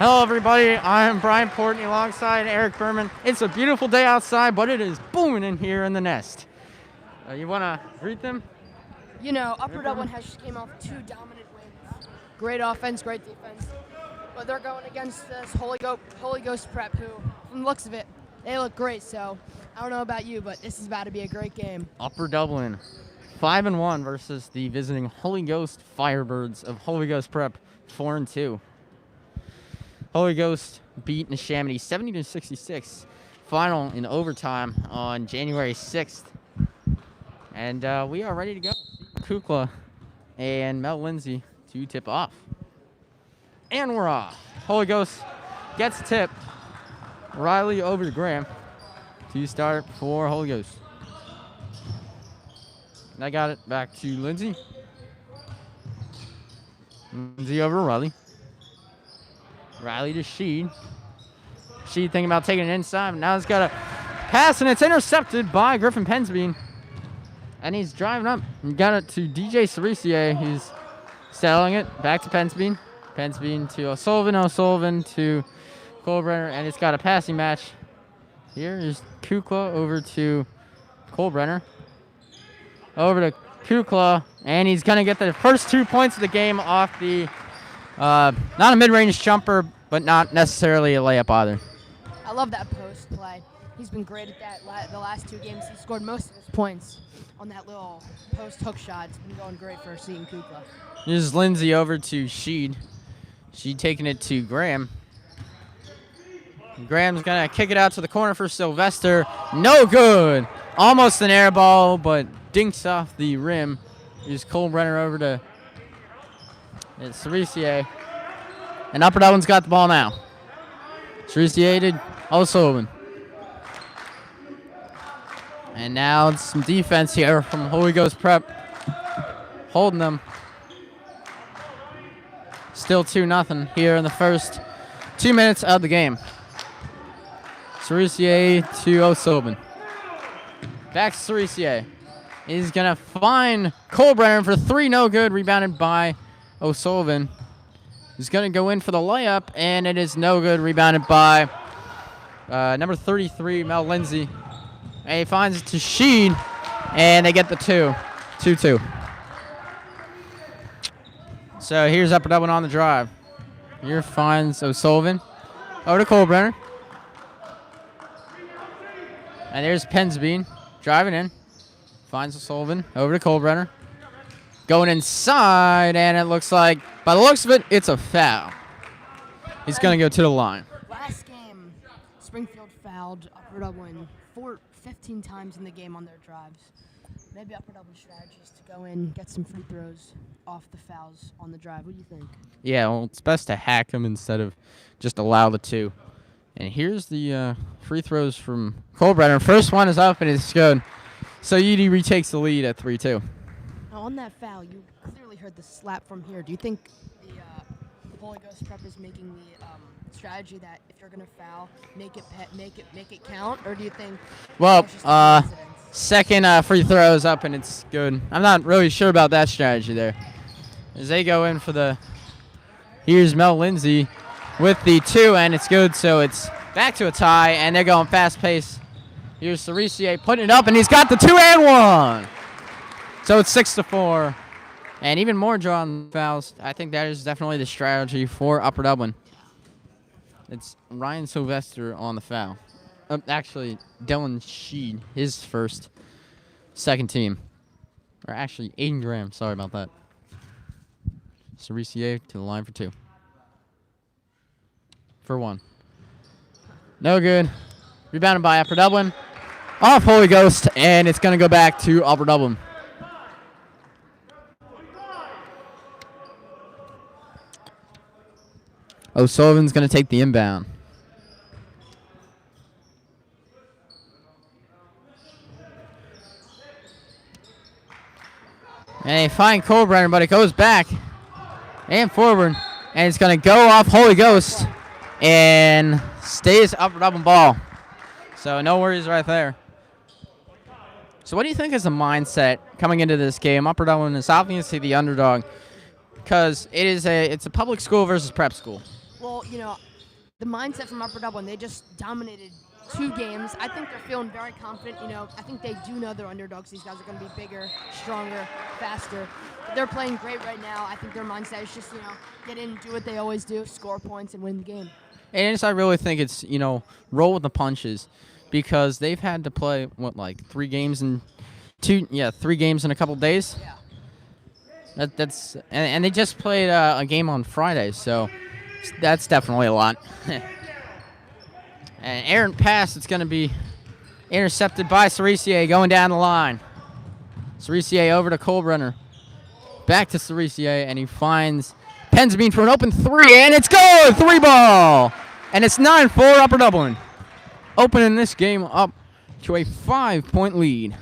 Hello, everybody. I'm Brian Portney alongside Eric Berman. It's a beautiful day outside, but it is booming in here in the nest. You want to greet them? You know, Upper Dublin has just came off 2 dominant wins. Great offense, great defense. But they're going against this Holy Ghost Prep, who, from the looks of it, they look great. So I don't know about you, but this is about to be a great game. Upper Dublin, 5-1 versus the visiting Holy Ghost Firebirds of Holy Ghost Prep, 4-2. Holy Ghost beat Neshaminy 70-66, final in overtime on January 6th. And we are ready to go. Kukla and Mel Lindsay to tip off. And we're off. Holy Ghost gets tipped. Riley over to Graham to start for Holy Ghost. And I got it back to Lindsay. Lindsay over to Riley. Riley to Sheed. Sheed thinking about taking it inside. Now he's got a pass, and it's intercepted by Griffin Pensbean. And he's driving up and got it to DJ Cerisier. He's selling it back to Pensbean. Pensbean to O'Sullivan. O'Sullivan to Colebrenner. And it's got a passing match. Here is Kukla over to Colebrenner. Over to Kukla. And he's going to get the first 2 points of the game off the not a mid-range jumper, but not necessarily a layup either. I love that post play. He's been great at that the last 2 games. He scored most of his points on that little post hook shot. It's been going great for Seton Kukla. Here's Lindsay over to Sheed. Sheed taking it to Graham. Graham's going to kick it out to the corner for Sylvester. No good. Almost an air ball, but dinks off the rim. Here's Colebrenner over to Cerisier. And Upper Dublin's got the ball now. Cerisier to O'Sullivan. And now it's some defense here from Holy Ghost Prep. Holding them. Still 2-0 here in the first 2 minutes of the game. Cerisier to O'Sullivan. Back to Cerisier. He's going to find Colebrenner for 3, no good. Rebounded by O'Sullivan. He's going to go in for the layup, and it is no good. Rebounded by number 33, Mel Lindsay. And he finds it to Sheed, and they get the 2-2. So here's Upper Dublin on the drive. Here finds O'Sullivan. Over to Colebrenner. And there's Pensbean driving in. Finds O'Sullivan. Over to Colebrenner. Going inside, and it looks like, by the looks of it, it's a foul. He's going to go to the line. Last game, Springfield fouled Upper Dublin 15 times in the game on their drives. Maybe Upper Dublin's strategy is to go in, get some free throws off the fouls on the drive. What do you think? Yeah, well, it's best to hack them instead of just allow the 2. And here's the free throws from Colebrenner. First one is up, and it's good. So UD retakes the lead at 3-2. On that foul, you clearly heard the slap from here. Do you think the Holy Ghost Prep is making the strategy that if you're gonna foul, make it count, or do you think? Well, second free throw is up and it's good. I'm not really sure about that strategy there. As they go in for the, here's Mel Lindsay with the 2, and it's good. So it's back to a tie, and they're going fast pace. Here's Cerisier putting it up, and he's got the 2 and 1. So it's 6-4, and even more drawn fouls. I think that is definitely the strategy for Upper Dublin. It's Ryan Sylvester on the foul. Actually, Dylan Sheed, his second team. Or actually, Aiden Graham. Sorry about that. Cerisier to the line for 2. For 1. No good. Rebounded by Upper Dublin. Off Holy Ghost, and it's going to go back to Upper Dublin. O'Sullivan's going to take the inbound. And they find Colebrenner, but it goes back and forward. And it's going to go off Holy Ghost and stays Upper Dublin ball. So no worries right there. So what do you think is the mindset coming into this game? Upper Dublin is obviously the underdog because it's a public school versus prep school. Well, you know, the mindset from Upper Dublin, they just dominated 2 games. I think they're feeling very confident. I think they do know they're underdogs. These guys are going to be bigger, stronger, faster. But they're playing great right now. I think their mindset is just, get in, do what they always do, score points, and win the game. And I really think it's, roll with the punches, because they've had to play, 3 games in 3 games in a couple days? Yeah. And they just played a game on Friday, so that's definitely a lot. And errant pass, it's going to be intercepted by Cerisier going down the line. Cerisier over to Kolbrunner. Back to Cerisier, and he finds Pensbean for an open 3, and it's good! 3 ball! And it's 9-4 Upper Dublin. Opening this game up to a 5-point lead.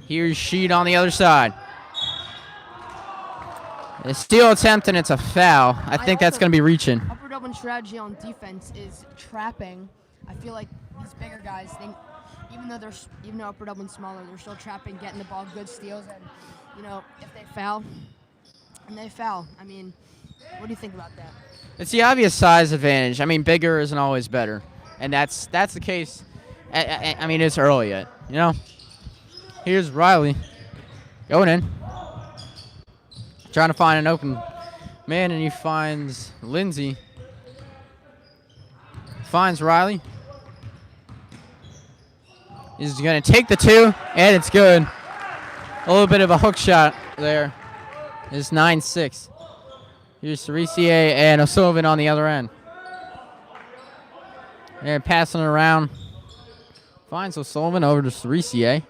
Here's Sheed on the other side. A steal attempt, and it's a foul. I think that's going to be reaching. Upper Dublin strategy on defense is trapping. I feel like these bigger guys, even though Upper Dublin's smaller, they're still trapping, getting the ball, good steals, and if they foul, I mean, what do you think about that? It's the obvious size advantage. I mean, bigger isn't always better, and that's the case. I mean, it's early yet, Here's Riley going in, trying to find an open man, and he finds Lindsay. Finds Riley. He's going to take the 2, and it's good. A little bit of a hook shot there. It's 9-6. Here's Cerisier and O'Sullivan on the other end. And passing it around. Finds O'Sullivan over to Cerisier.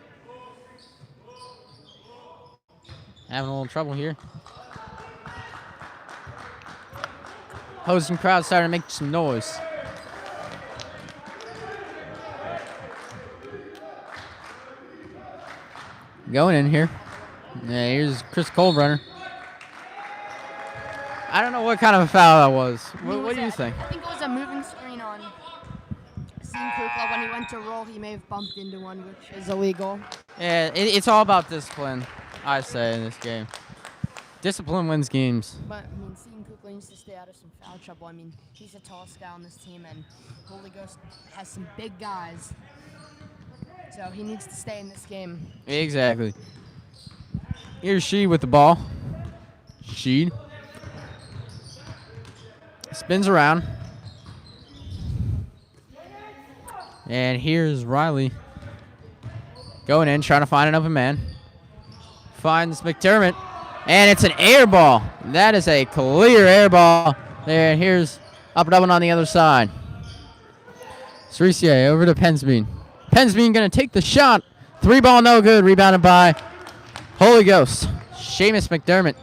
Having a little trouble here. Host and crowd starting to make some noise. Going in here. Yeah, here's Chris Kolbrunner. I don't know what kind of a foul that was. What do you think? I think it was a moving screen on Sean Kukla. When he went to roll, he may have bumped into one, which is illegal. Yeah, it's all about discipline, I say, in this game. Discipline wins games. But, I mean, Sean Kukla needs to stay out of some foul trouble. I mean, he's the tallest guy on this team, and Holy Ghost has some big guys. So he needs to stay in this game. Exactly. Here's Sheed with the ball. Sheed. Spins around. And here's Riley. Going in, trying to find an open man. Finds McDermott. And it's an air ball. That is a clear air ball there. And here's Upper Dublin on the other side. Cerisier over to Pensbean. Pensbean going to take the shot. 3 ball, no good. Rebounded by Holy Ghost. Seamus McDermott.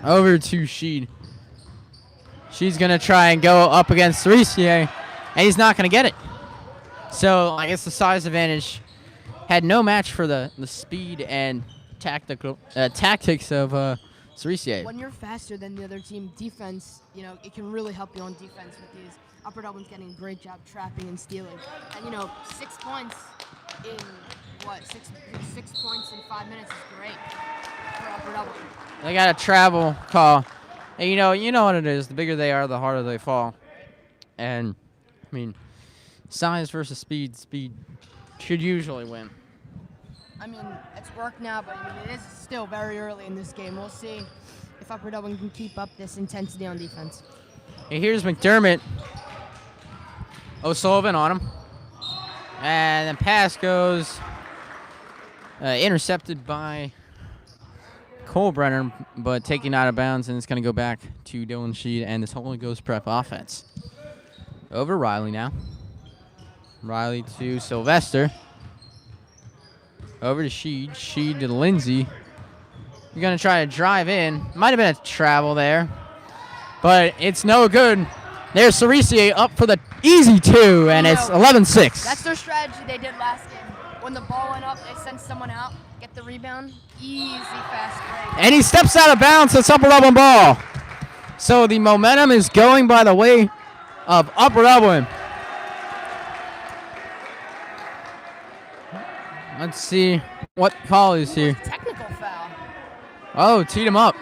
Over to Sheed. She's going to try and go up against Cerisier, and he's not going to get it. So I guess the size advantage had no match for the speed and tactics of Cerisier. When you're faster than the other team, defense, it can really help you on defense with these. Upper Dublin's getting a great job trapping and stealing. And, 6 points in, 6 points in 5 minutes is great for Upper Dublin. They got a travel call. And you know what it is. The bigger they are, the harder they fall. And, I mean, size versus speed. Speed should usually win. I mean, it's worked now, but it is still very early in this game. We'll see if Upper Dublin can keep up this intensity on defense. And here's McDermott. O'Sullivan on him. And the pass goes intercepted by Kolbrunner, but taken out of bounds, and it's going to go back to Dylan Sheed and this Holy Ghost Prep offense. Over Riley now. Riley to Sylvester. Over to Sheed. Sheed to Lindsay. You're going to try to drive in. Might have been a travel there, but it's no good. There's Cerisier up for the easy 2, and it's 11-6. That's their strategy they did last game. When the ball went up, they sent someone out, get the rebound, easy, fast break. And he steps out of bounds. It's Upper Dublin ball. So the momentum is going by the way of Upper Dublin. Let's see what call is here. Technical foul. Oh, teed him up.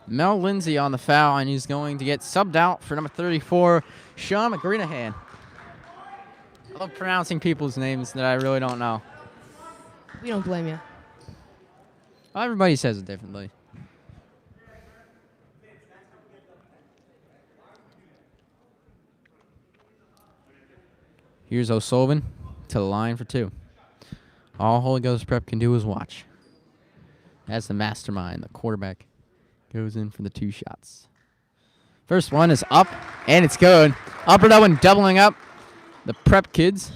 Mel Lindsay on the foul, and he's going to get subbed out for number 34, Sean McGreenahan. I love pronouncing people's names that I really don't know. We don't blame you. Well, everybody says it differently. Here's O'Sullivan to the line for 2. All Holy Ghost Prep can do is watch. As the mastermind, the quarterback, goes in for the 2 shots. First one is up, and it's good. Upper Dublin doubling up the Prep kids.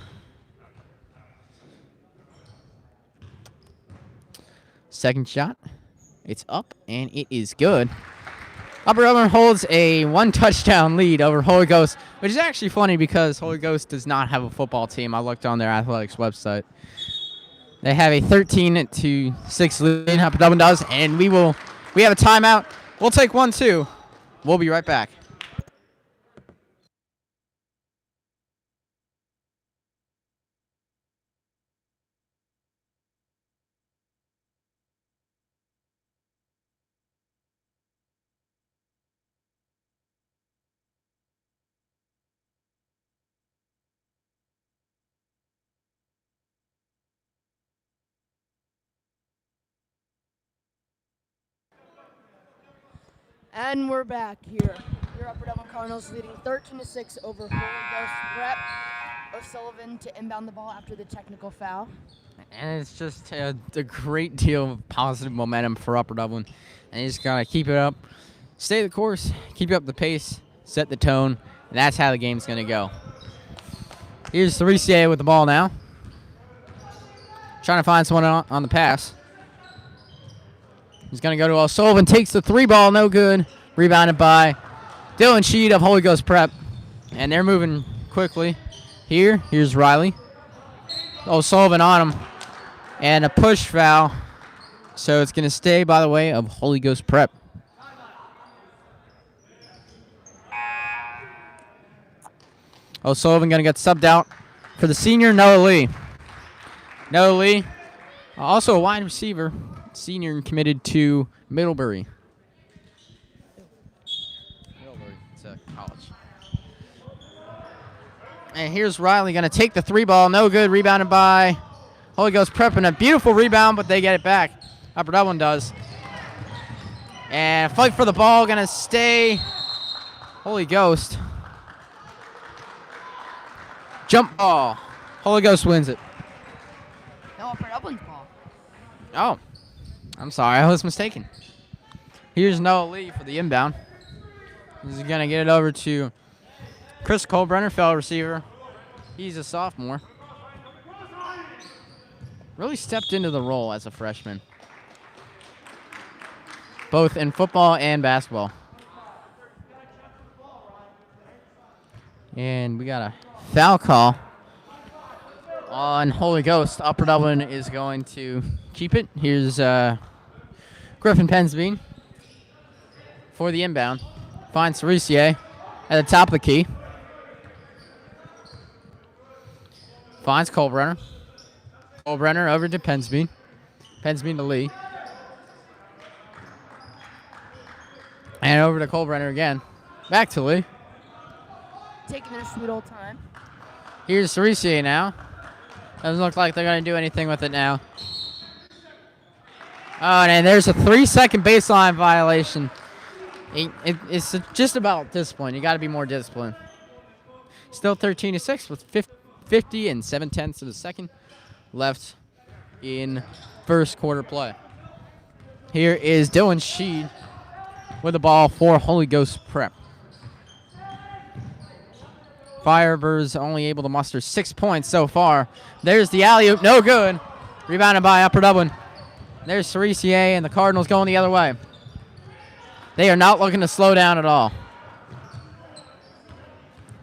Second shot, it's up, and it is good. Upper Dublin holds a 1-touchdown lead over Holy Ghost, which is actually funny because Holy Ghost does not have a football team. I looked on their athletics website. They have a 13-6 lead. Upper Dublin does, and we have a timeout. We'll take 1, 2. We'll be right back. And we're back here. Your Upper Dublin Cardinals leading 13-6 over Holy Ghost Prep. O'Sullivan to inbound the ball after the technical foul. And it's just a great deal of positive momentum for Upper Dublin. And you just got to keep it up, stay the course, keep up the pace, set the tone, and that's how the game's going to go. Here's 3CA with the ball now. Trying to find someone on the pass. He's going to go to O'Sullivan, takes the 3 ball, no good. Rebounded by Dylan Sheed of Holy Ghost Prep. And they're moving quickly. Here's Riley. O'Sullivan on him. And a push foul. So it's going to stay by the way of Holy Ghost Prep. O'Sullivan going to get subbed out for the senior, Noah Lee. Noah Lee, also a wide receiver. Senior committed to Middlebury. It's a college. And here's Riley going to take the 3 ball. No good. Rebounded by Holy Ghost Prep. And a beautiful rebound, but they get it back. Upper Dublin does. And fight for the ball. Going to stay Holy Ghost. Jump ball. Holy Ghost wins it. No, Upper Dublin's ball. Oh. I'm sorry, I was mistaken. Here's Noah Lee for the inbound. He's going to get it over to Chris Colbrenner, fellow receiver. He's a sophomore. Really stepped into the role as a freshman, both in football and basketball. And we got a foul call on Holy Ghost. Upper Dublin is going to keep it. Here's Griffin Pensbean for the inbound. Finds Cerisier at the top of the key. Finds Colbrenner. Colbrenner over to Pensbean. Pensbean to Lee. And over to Colbrenner again. Back to Lee. Taking their sweet old time. Here's Cerisier now. Doesn't look like they're going to do anything with it now. Oh, and there's a 3-second baseline violation. It's just about discipline. You got to be more disciplined. Still 13-6 with 50 and 7/10 of a second left in first quarter play. Here is Dylan Sheed with the ball for Holy Ghost Prep. Firebirds only able to muster 6 points so far. There's the alley-oop, no good. Rebounded by Upper Dublin. There's Cerisier and the Cardinals going the other way. They are not looking to slow down at all.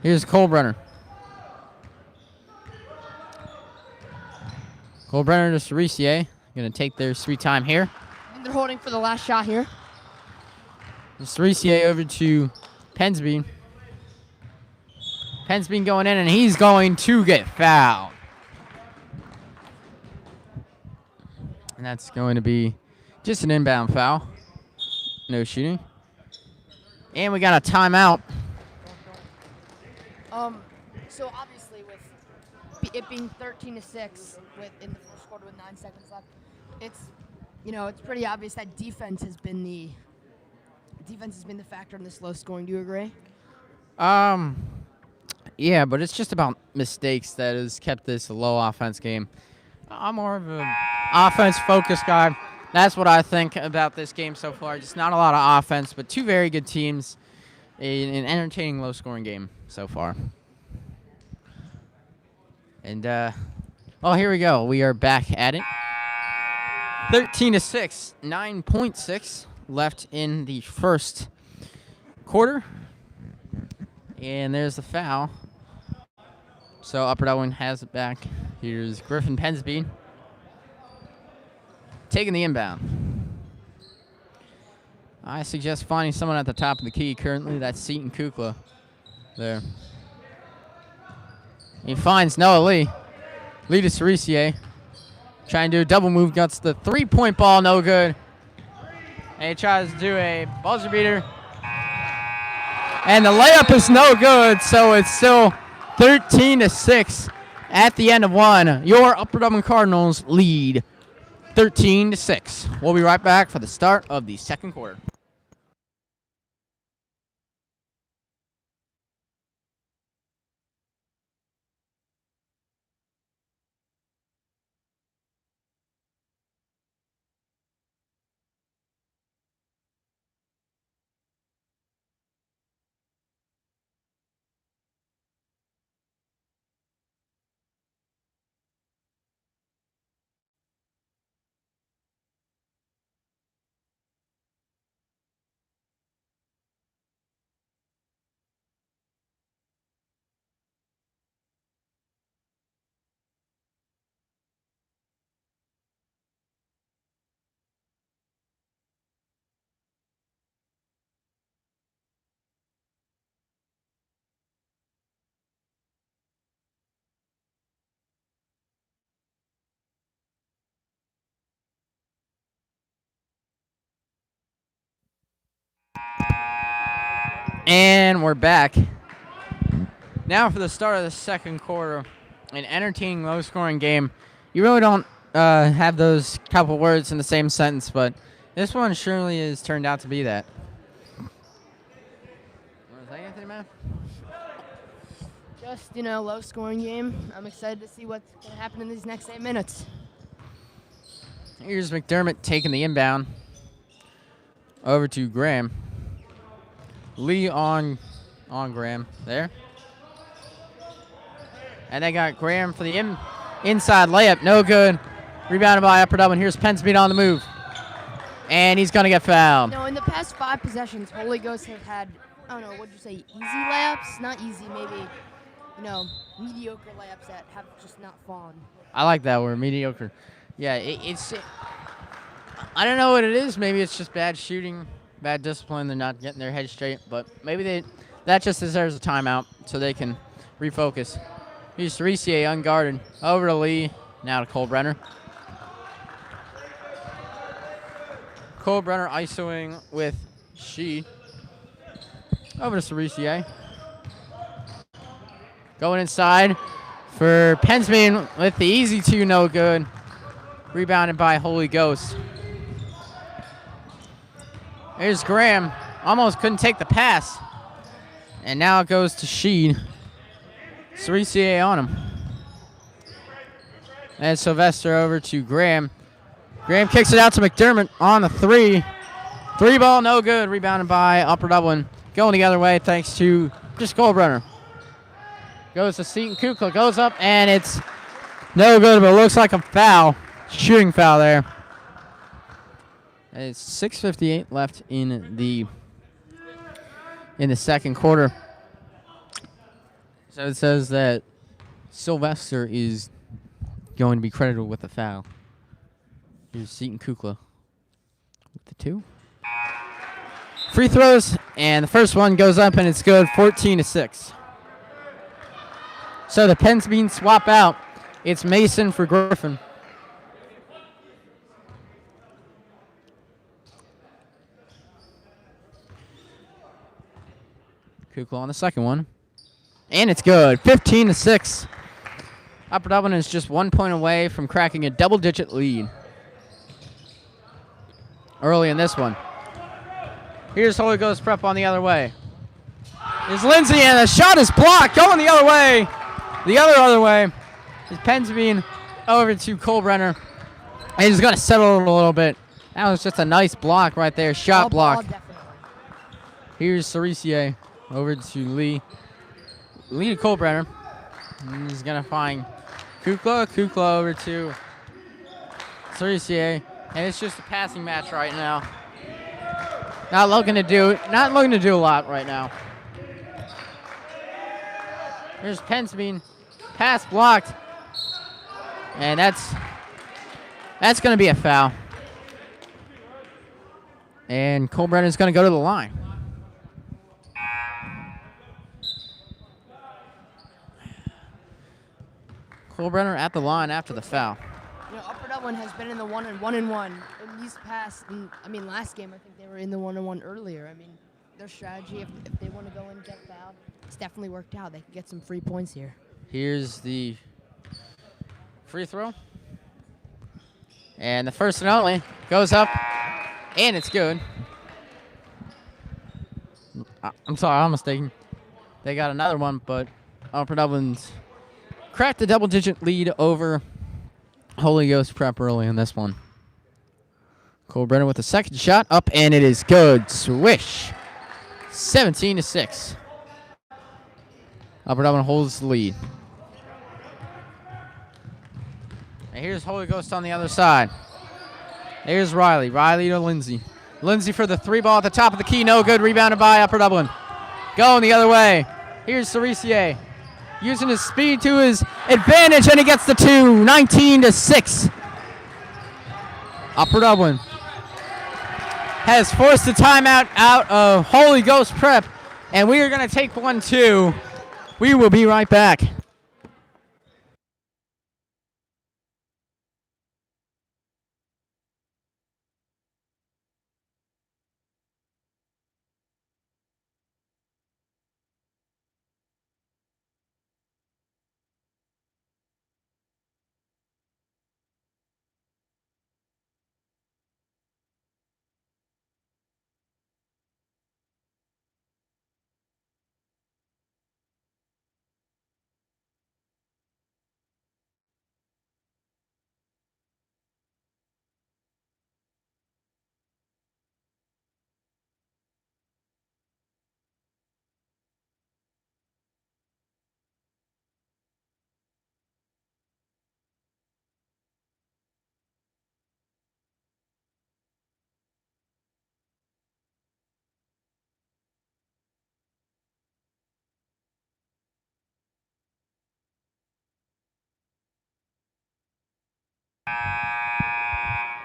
Here's Colbrenner. Colbrenner to Cerisier. Going to take their sweet time here. I think they're holding for the last shot here. Cerisier over to Pensbean. Pensbean going in, and he's going to get fouled. And that's going to be just an inbound foul. No shooting. And we got a timeout. So obviously with it being 13-6 in the first quarter with 9 seconds left, it's pretty obvious that defense has been the factor in this low scoring. Do you agree? Yeah, but it's just about mistakes that has kept this a low offense game. I'm more of an offense-focused guy. That's what I think about this game so far. Just not a lot of offense, but two very good teams in an entertaining low-scoring game so far. And, here we go. We are back at it. 13-6, 9.6 left in the first quarter. And there's the foul. So Upper Dublin has it back. Here's Griffin Pensby taking the inbound. I suggest finding someone at the top of the key currently. That's Seton Kukla there. He finds Noah Lee. Lee to Cerisier. Trying to do a double move. Gets the three-point ball. No good. And he tries to do a buzzer beater. And the layup is no good, so it's still 13-6 at the end of one. Your Upper Dublin Cardinals lead 13-6. We'll be right back for the start of the second quarter. And we're back. Now for the start of the second quarter, an entertaining, low-scoring game. You really don't have those couple words in the same sentence, but this one surely has turned out to be that. Want to say anything, man? Just, low-scoring game. I'm excited to see what's going to happen in these next 8 minutes. Here's McDermott taking the inbound over to Graham. Lee on Graham there. And they got Graham for the inside layup. No good. Rebounded by Upper Dublin. Here's Pensby on the move. And he's going to get fouled. In the past 5 possessions, Holy Ghost have had, I don't know, what'd you say, easy layups? Not easy, maybe, mediocre layups that have just not fallen. I like that word, mediocre. Yeah, it's I don't know what it is. Maybe it's just bad shooting, bad discipline. They're not getting their head straight. But maybe that just deserves a timeout so they can refocus. Here's Cerisier unguarded. Over to Lee. Now to Cole Brenner. Cole Brenner isoing with She. Over to Cerisier. Going inside for Pensby with the easy two, no good. Rebounded by Holy Ghost. Here's Graham. Almost couldn't take the pass. And now it goes to Sheed. Cerisier on him. And Sylvester over to Graham. Graham kicks it out to McDermott on the three. Three ball, no good. Rebounded by Upper Dublin. Going the other way thanks to just Goldbrunner. Goes to Seton Kukla. Goes up, and it's no good, but it looks like a foul. Shooting foul there. And it's 6:58 left in the second quarter. So it says that Sylvester is going to be credited with the foul. Here's Seton Kukla with the 2. Free throws, and the first one goes up, and it's good, 14-6. So the Pensby swap out. It's Mason for Griffin. Kukla on the second one. And it's good. 15-6. Upper Dublin is just 1 point away from cracking a double-digit lead early in this one. Here's Holy Ghost Prep on the other way. Here's Lindsay, and the shot is blocked. Going the other way. The other way. His pen's being over to Cole Brenner. And he's going to settle it a little bit. That was just a nice block right there. Shot block. Here's Cerisier over to Lee. Lee to Cole Brenner. And he's going to find Kukla. Kukla over to Cerisier. And it's just a passing match right now. Not looking to do a lot right now. Here's Pensbean. Pass blocked. And that's going to be a foul. And Cole Brenner's going to go to the line. Cole Brenner at the line after the foul. Upper Dublin has been in the 1-1 in these past. Last game I think they were in the 1-1 earlier. Their strategy, if they want to go and get fouled, it's definitely worked out. They can get some free points here. Here's the free throw. And the first and only goes up, and it's good. I'm sorry, I'm mistaken. They got another one, but Upper Dublin's cracked the double-digit lead over Holy Ghost Prep early in this one. Cole Brenner with the second shot up, and it is good. Swish. 17-6. Upper Dublin holds the lead. And here's Holy Ghost on the other side. Here's Riley. Riley to Lindsay. Lindsay for the three ball at the top of the key. No good. Rebounded by Upper Dublin. Going the other way. Here's Cerisier. Using his speed to his advantage, and he gets the two. 19-6. Upper Dublin has forced the timeout out of Holy Ghost Prep, and we are going to take 1-2. We will be right back.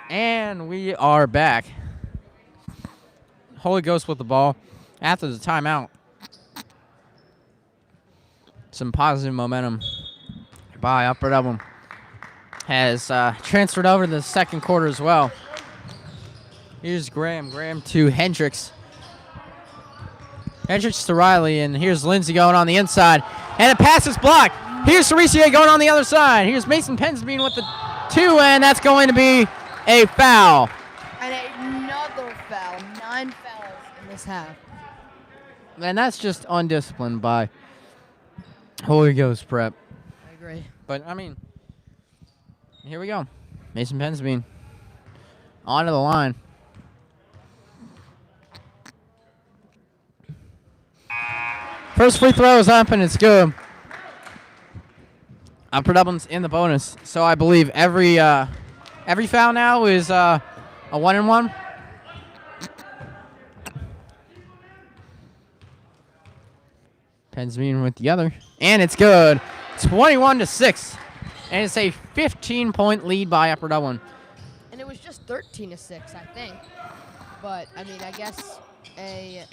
And we are back. Holy Ghost with the ball after the timeout. Some positive momentum by Upper Dublin has transferred over to the second quarter as well. Here's Graham. Graham to Hendricks. Hendricks to Riley, and here's Lindsay going on the inside. And a pass is blocked. Here's Cerisier going on the other side. Here's Mason Pensbean with the two, and that's going to be a foul. And another foul. 9 fouls in this half. And that's just undisciplined by Holy Ghost Prep. I agree. But, here we go. Mason Pensbean onto the line. First free throw is up, and it's good. Upper Dublin's in the bonus, so I believe every foul now is a 1-and-1. Pensbean with the other, and it's good. 21-6, and it's a 15-point lead by Upper Dublin. And it was just 13-6, I think. But I guess a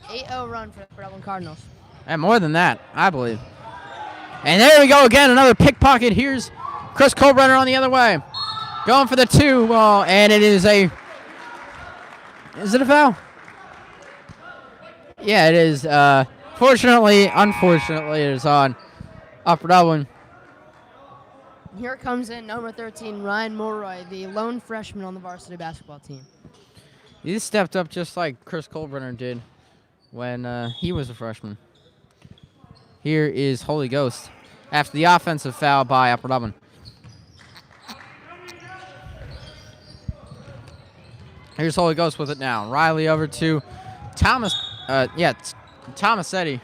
8-0 run for the Dublin Cardinals. And more than that, I believe. And there we go again, another pickpocket. Here's Chris Colbrenner on the other way. Going for the two ball, and it is a... Is it a foul? Yeah, it is Unfortunately, it is on Upper Dublin. Here comes in number 13, Ryan Morroy, the lone freshman on the varsity basketball team. He stepped up just like Chris Colbrenner did when he was a freshman. Here is Holy Ghost after the offensive foul by Upper Dublin. Here's Holy Ghost with it now. Riley over to Thomas. Tomasetti.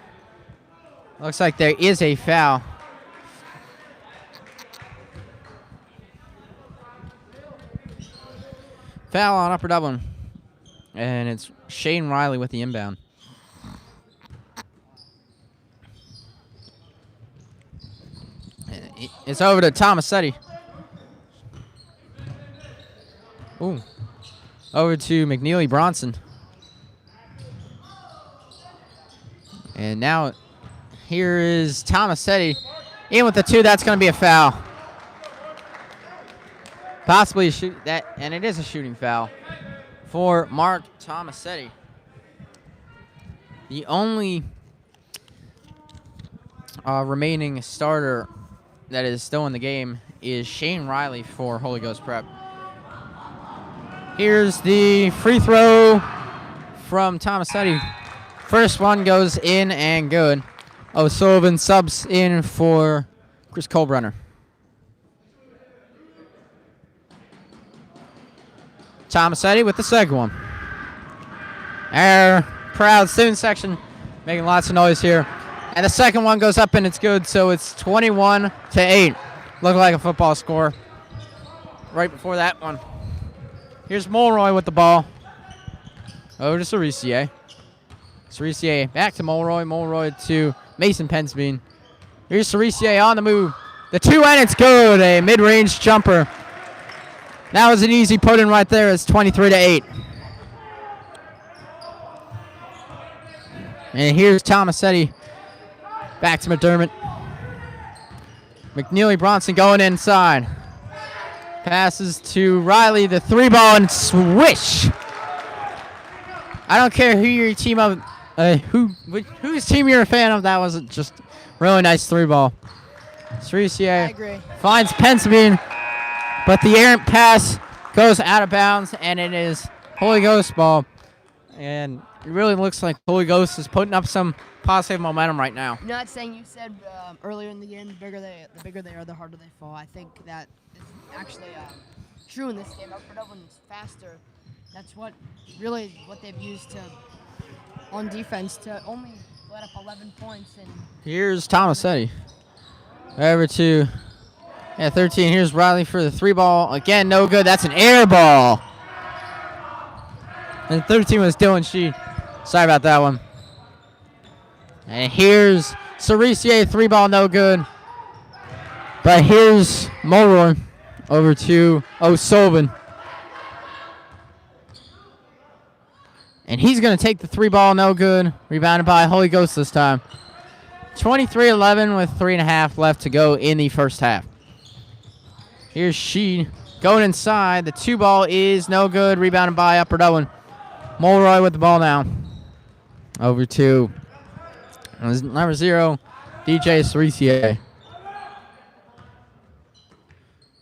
Looks like there is a foul. Foul on Upper Dublin. And it's Shane Riley with the inbound. It's over to Tomasetti. Ooh. Over to McNeely Bronson. And now here is Tomasetti. In with the two. That's going to be a foul. Possibly a shoot that, and it is a shooting foul for Mark Tomasetti. The only remaining starter that is still in the game is Shane Riley for Holy Ghost Prep. Here's the free throw from Tomasetti. First one goes in and good. O'Sullivan subs in for Chris Colbrenner. Tomasetti with the second one. Our proud student section making lots of noise here. And the second one goes up and it's good, so it's 21-8. Looked like a football score right before that one. Here's Morroy with the ball. Over to Cerisier. Cerisier back to Morroy. Morroy to Mason Pensbean. Here's Cerisier on the move. The two, and it's good. A mid-range jumper. That was an easy put-in right there. It's 23-8. And here's Tomasetti. Back to McDermott. McNeely Bronson going inside. Passes to Riley, the three ball, and swish. I don't care who your team of, whose team you're a fan of. That was just really nice three ball. Cerisier finds Pensbean, but the errant pass goes out of bounds, and it is Holy Ghost ball. And it really looks like Holy Ghost is putting up some positive momentum right now. I'm not saying you said earlier in the game, the bigger they are, the harder they fall. I think that is actually true in this game. Upper Dublin's faster. That's what they've used on defense to only let up 11 points. And here's Tomasetti. Over to 13. Here's Riley for the three ball. Again, no good. That's an air ball. And 13 was Dylan Sheed. Sorry about that one. And here's Cerisier, three ball, no good. But here's Morroy over to O'Sullivan. And he's going to take the three ball, no good. Rebounded by Holy Ghost this time. 23-11 with 3.5 left to go in the first half. Here's Sheed going inside. The two ball is no good. Rebounded by Upper Dublin. Mulroy with the ball now. Over to number 0, DJ Cerisier.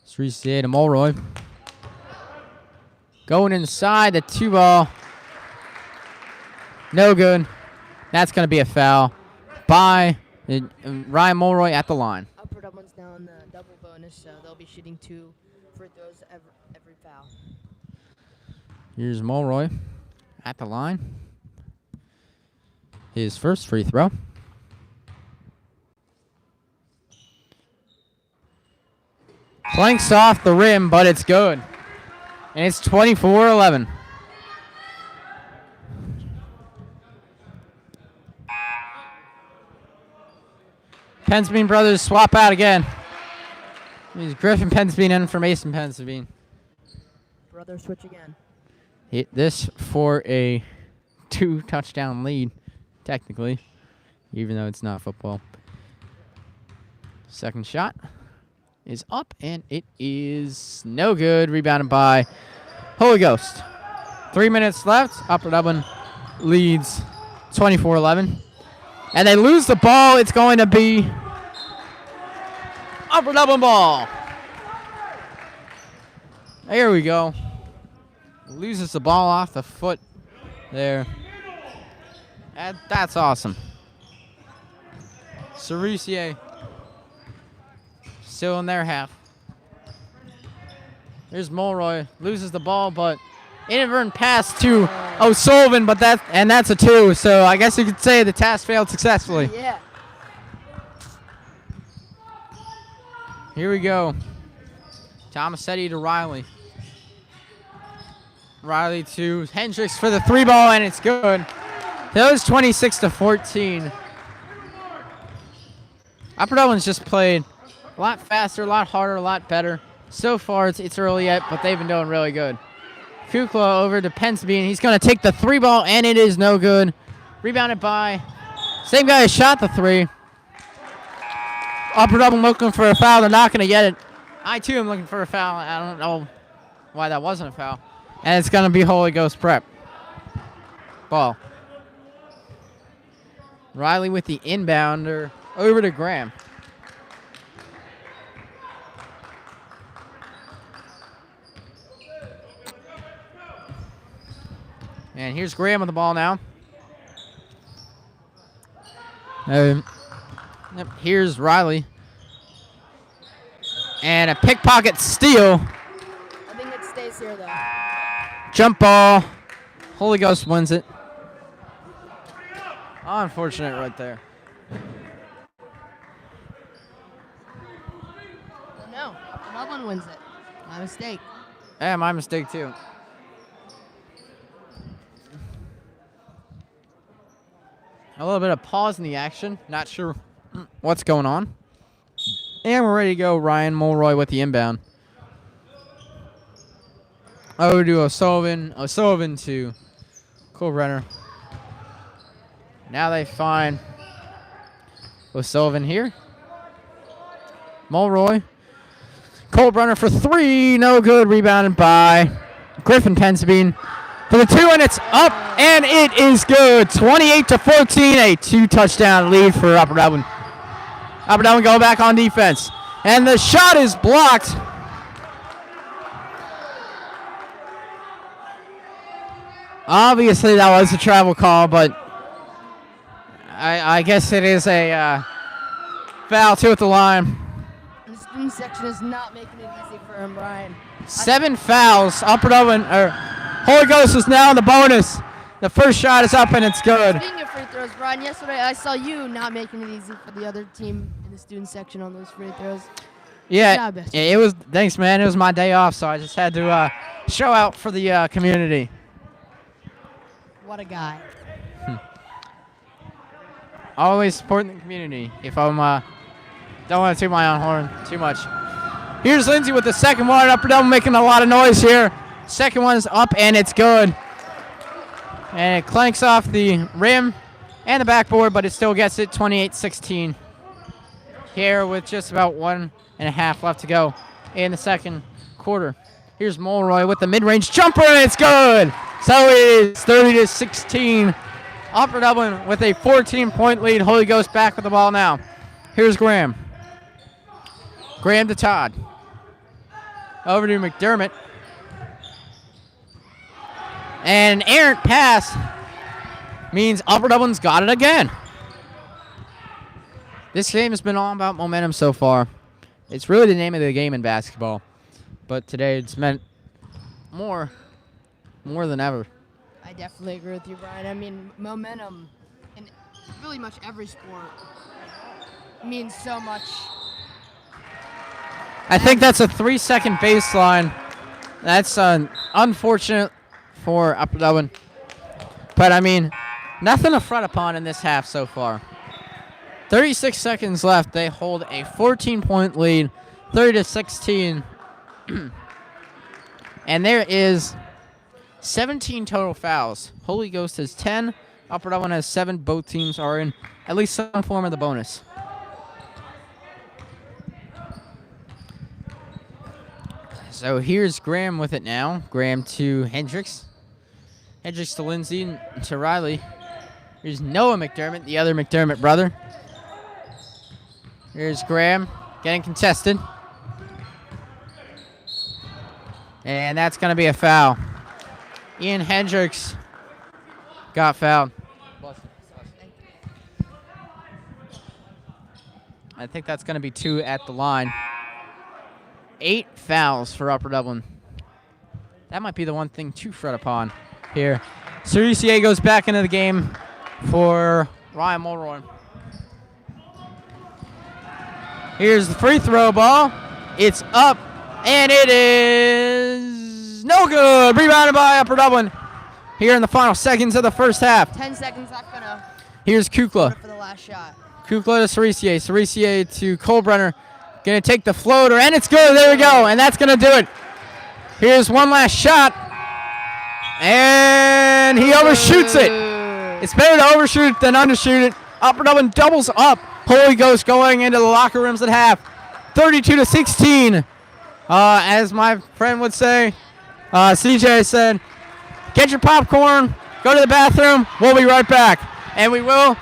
Cerisier to Mulroy. Going inside, the two ball. No good. That's going to be a foul by Ryan Mulroy at the line. Upper Dublin's now in the double bonus, so they'll be shooting 2 free throws every foul. Here's Mulroy at the line. His first free throw. Planks off the rim, but it's good. And it's 24-11. Pensbean brothers swap out again. He's Griffin Pensbean in for Mason Pensbean. Brothers switch again. Hit this for a 2-touchdown lead, technically, even though it's not football. Second shot is up, and it is no good. Rebounded by Holy Ghost. 3 minutes left. Upper Dublin leads 24-11. And they lose the ball. It's going to be Upper Dublin ball. There we go. Loses the ball off the foot there. That's awesome. Cerisier still in their half. There's Morroy. Loses the ball, but inadvertent pass to O'Sullivan, but that's a 2. So I guess you could say the task failed successfully. Yeah. Here we go. Tomasetti to Riley. Riley to Hendricks for the 3 ball, and it's good. That was 26-14. Upper Dublin's just played a lot faster, a lot harder, a lot better. So far, it's early yet, but they've been doing really good. Kukla over to Pensby. He's going to take the 3 ball, and it is no good. Rebounded by same guy who shot the 3. Upper Dublin looking for a foul. They're not going to get it. I, too, am looking for a foul. I don't know why that wasn't a foul. And it's going to be Holy Ghost Prep. Ball. Riley with the inbounder over to Graham. And here's Graham with the ball now. Here's Riley. And a pickpocket steal. I think it stays here, though. Jump ball. Holy Ghost wins it. Unfortunate right there. Well, no. Dublin wins it. My mistake. Yeah, my mistake, too. A little bit of pause in the action. Not sure what's going on. And we're ready to go. Ryan Mulroy with the inbound. Over to O'Sullivan. O'Sullivan to Kohlbrenner. Now they find O'Sullivan here. Mulroy. Kohlbrenner for 3. No good. Rebounded by Griffin Pensby. For the 2, and it's up, and it is good. 28-14, a 2-touchdown lead for Upper Dublin. Upper Dublin going back on defense. And the shot is blocked. Obviously, that was a travel call, but I guess it is a foul, 2 at the line. The student section is not making it easy for him, Brian. 7 fouls. Upper Dublin, Holy Ghost is now in the bonus. The first shot is up, and it's good. Speaking of free throws, Brian, yesterday I saw you not making it easy for the other team in the student section on those free throws. Yeah, it was. Thanks, man. It was my day off, so I just had to show out for the community. What a guy. Always supporting the community. If I'm don't want to toot my own horn too much. Here's Lindsay with the second one. Upper Dublin making a lot of noise here. Second one's up, and it's good. And it clanks off the rim and the backboard, but it still gets it 28-16. Here with just about 1.5 left to go in the second quarter. Here's Mulroy with the mid-range jumper, and it's good. So it is 30-16. Upper Dublin with a 14-point lead. Holy Ghost back with the ball now. Here's Graham. Graham to Todd. Over to McDermott. And an errant pass means Upper Dublin's got it again. This game has been all about momentum so far. It's really the name of the game in basketball. But today it's meant more than ever. I definitely agree with you, Brian. I mean, momentum in really much every sport means so much. I think that's a 3-second baseline. That's unfortunate for Upper Dublin. But, I mean, nothing to fret upon in this half so far. 36 seconds left. They hold a 14-point lead, 30-16. And there is 17 total fouls. Holy Ghost has 10. Upper Dublin has 7. Both teams are in at least some form of the bonus. So here's Graham with it now. Graham to Hendricks. Hendricks to Lindsay, to Riley. Here's Noah McDermott, the other McDermott brother. Here's Graham getting contested. And that's going to be a foul. Ian Hendricks got fouled. I think that's going to be 2 at the line. 8 fouls for Upper Dublin. That might be the one thing to fret upon here. Cerisier goes back into the game for Ryan Morroy. Here's the free throw ball. It's up, and it is no good. Rebounded by Upper Dublin here in the final seconds of the first half. 10 seconds left. Here's Kukla. For the last shot. Kukla to Cerisier. Cerisier to Colbrenner. Going to take the floater, and it's good. There we go, and that's going to do it. Here's one last shot, and he overshoots it. It's better to overshoot than undershoot it. Upper Dublin doubles up. Holy Ghost going into the locker rooms at half. 32-16. As my friend would say, CJ said, get your popcorn, go to the bathroom, we'll be right back. And we will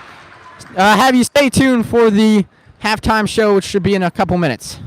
have you stay tuned for the halftime show, which should be in a couple minutes.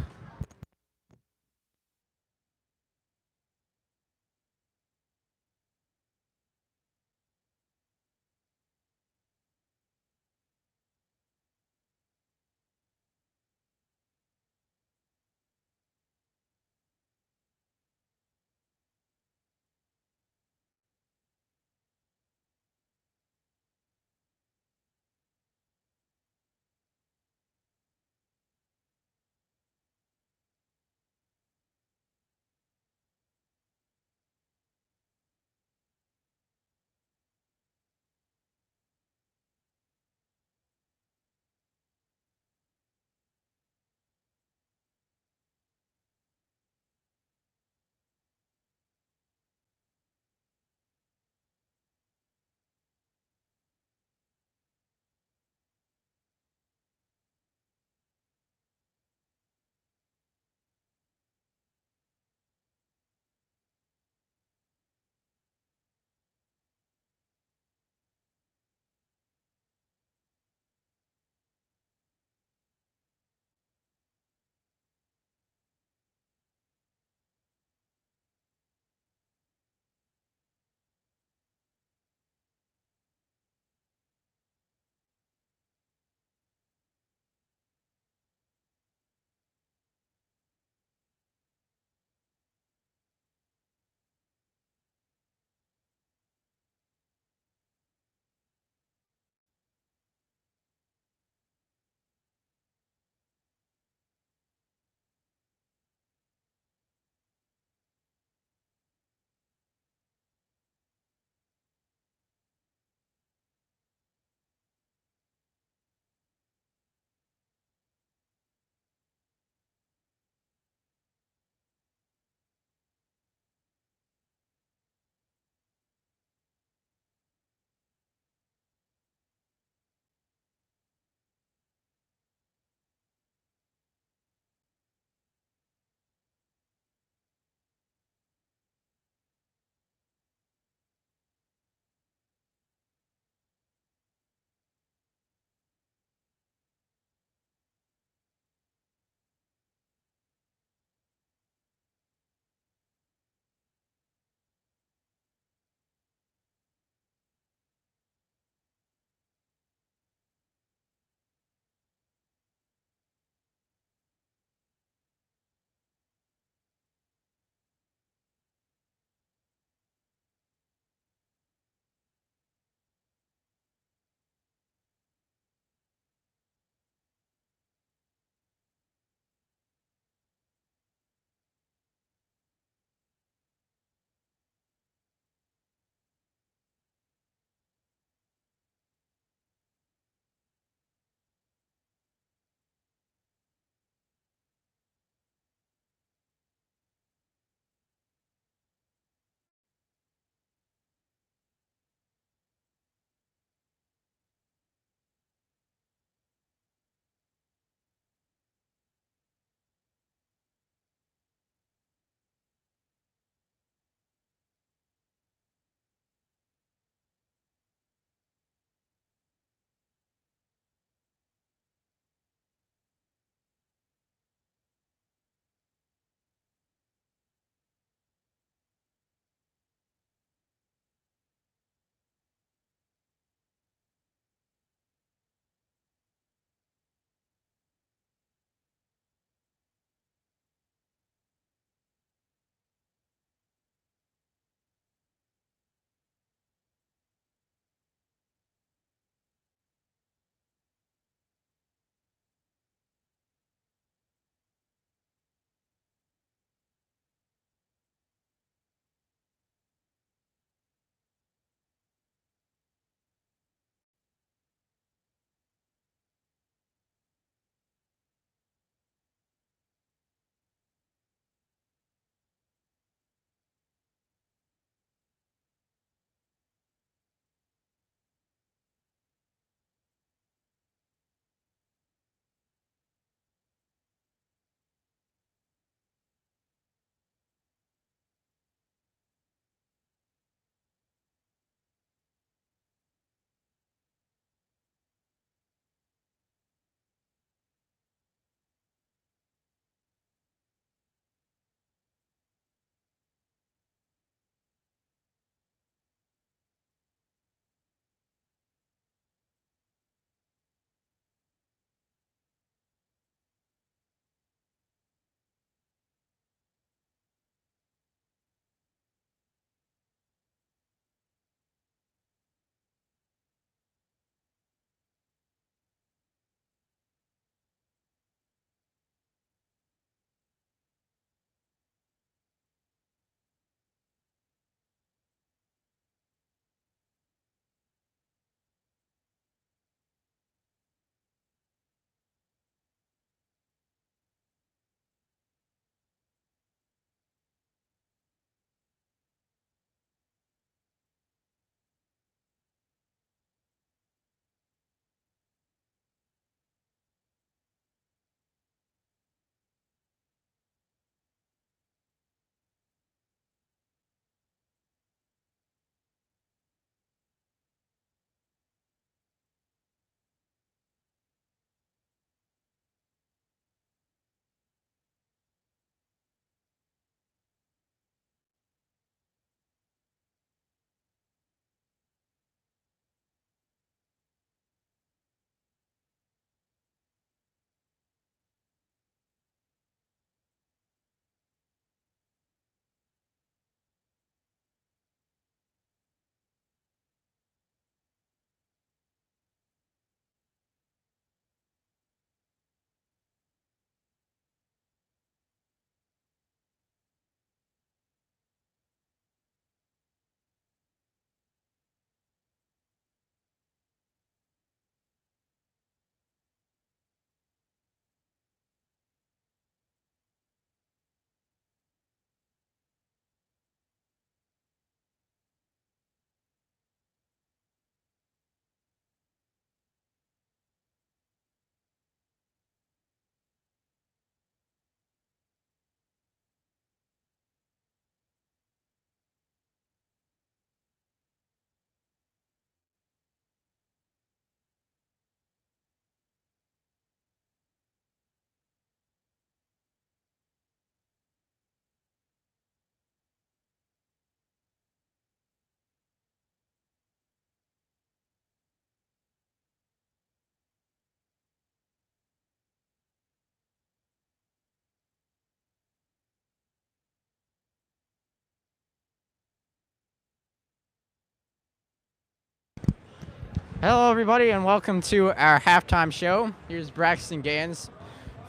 Hello, everybody, and welcome to our halftime show. Here's Braxton Gans,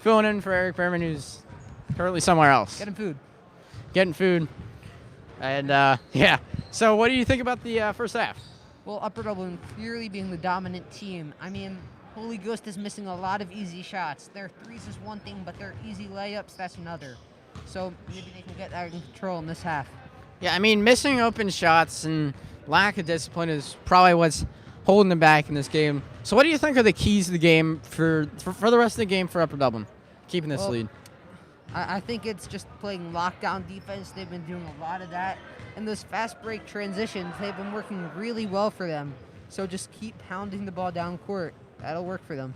filling in for Eric Berman, who's currently somewhere else. Getting food. And, yeah. So what do you think about the first half? Well, Upper Dublin clearly being the dominant team. I mean, Holy Ghost is missing a lot of easy shots. Their threes is one thing, but their easy layups, that's another. So maybe they can get that in control in this half. Yeah, I mean, missing open shots and lack of discipline is probably what's holding them back in this game. So what do you think are the keys to the game for the rest of the game for Upper Dublin, keeping this lead? I think it's just playing lockdown defense. They've been doing a lot of that. And those fast break transitions, they've been working really well for them. So just keep pounding the ball down court. That'll work for them.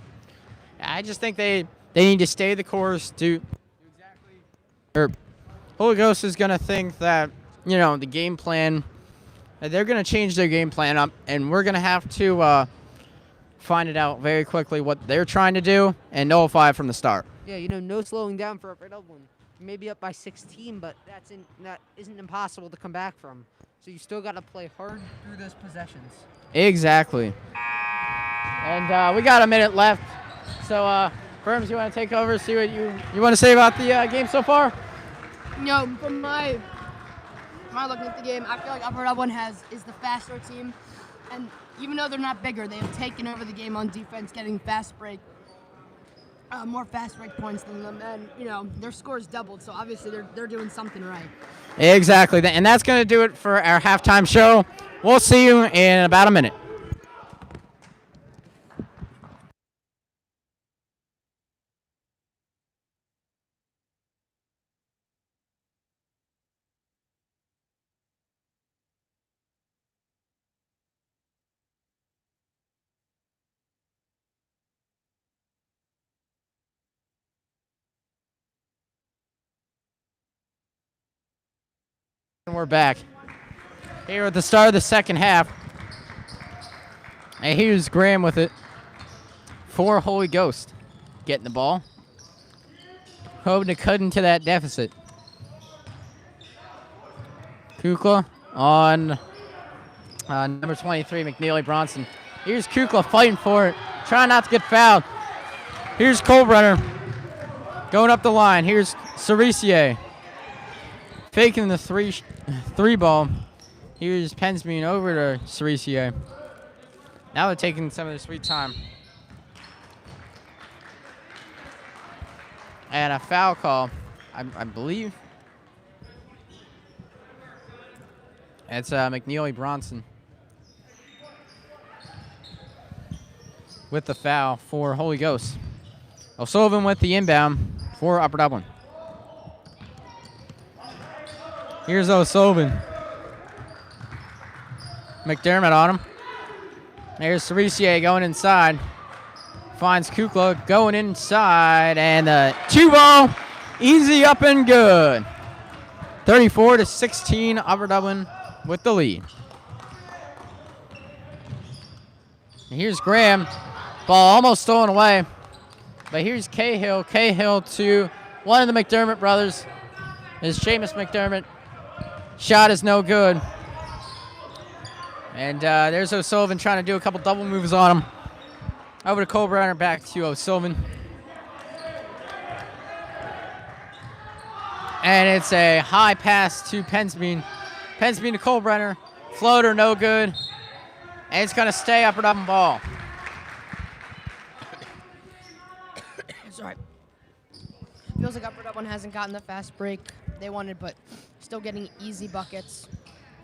I just think they need to stay the course. Holy Ghost is going to think that, the game plan, they're going to change their game plan up, and we're going to have to find it out very quickly what they're trying to do and nullify it from the start. Yeah, no slowing down for Upper Dublin. You may be up by 16, but that isn't impossible to come back from. So you still got to play hard through those possessions. Exactly. And we got a minute left. So, Firms, you want to take over, see what you want to say about the game so far? From my looking at the game, I feel like Upper Dublin is the faster team. And even though they're not bigger, they've taken over the game on defense, getting more fast break points than them, and their scores doubled. So obviously they're doing something right. Exactly, and that's going to do it for our halftime show. We'll see you in about a minute. And we're back here at the start of the second half. And here's Graham with it for Holy Ghost. Getting the ball. Hoping to cut into that deficit. Kukla on number 23, McNeely Bronson. Here's Kukla fighting for it. Trying not to get fouled. Here's Colebrenner going up the line. Here's Cerisier. Faking the three ball. Here's Pensmean over to Cerisier. Now they're taking some of their sweet time. And a foul call, I believe. It's McNeely Bronson with the foul for Holy Ghost. O'Sullivan with the inbound for Upper Dublin. Here's O'Sullivan. McDermott on him. There's Cerisier going inside. Finds Kukla going inside. And the 2-ball. Easy up and good. 34-16. Upper Dublin with the lead. And here's Graham. Ball almost stolen away. But here's Cahill. Cahill to one of the McDermott brothers. Is Seamus McDermott. Shot is no good. And there's O'Sullivan trying to do a couple double moves on him. Over to Colebrenner, back to O'Sullivan. And it's a high pass to Pensmean. Pensmean to Colebrenner. Floater, no good. And it's going to stay Upper Dublin ball. Sorry. Feels like Upper Dublin hasn't gotten the fast break they wanted, but still getting easy buckets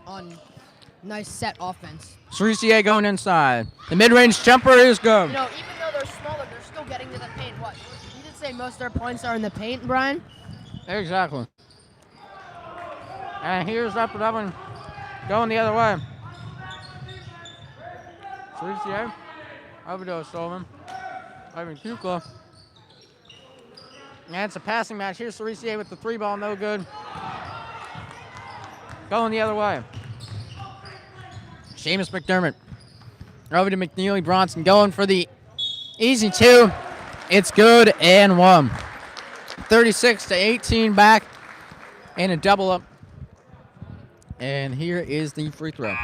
on nice set offense. Cerisier going inside. The mid-range jumper is good. Even though they're smaller, they're still getting to the paint. What? You did say most of their points are in the paint, Brian? Exactly. And here's Upper Dublin going the other way. Cerisier over to O'Sullivan. Over to Kukla. And it's a passing match. Here's Cerisier with the 3-ball, no good. Going the other way. Seamus McDermott. Over to McNeely Bronson going for the easy 2. It's good and 1. 36-18 back. And a double up. And here is the free throw.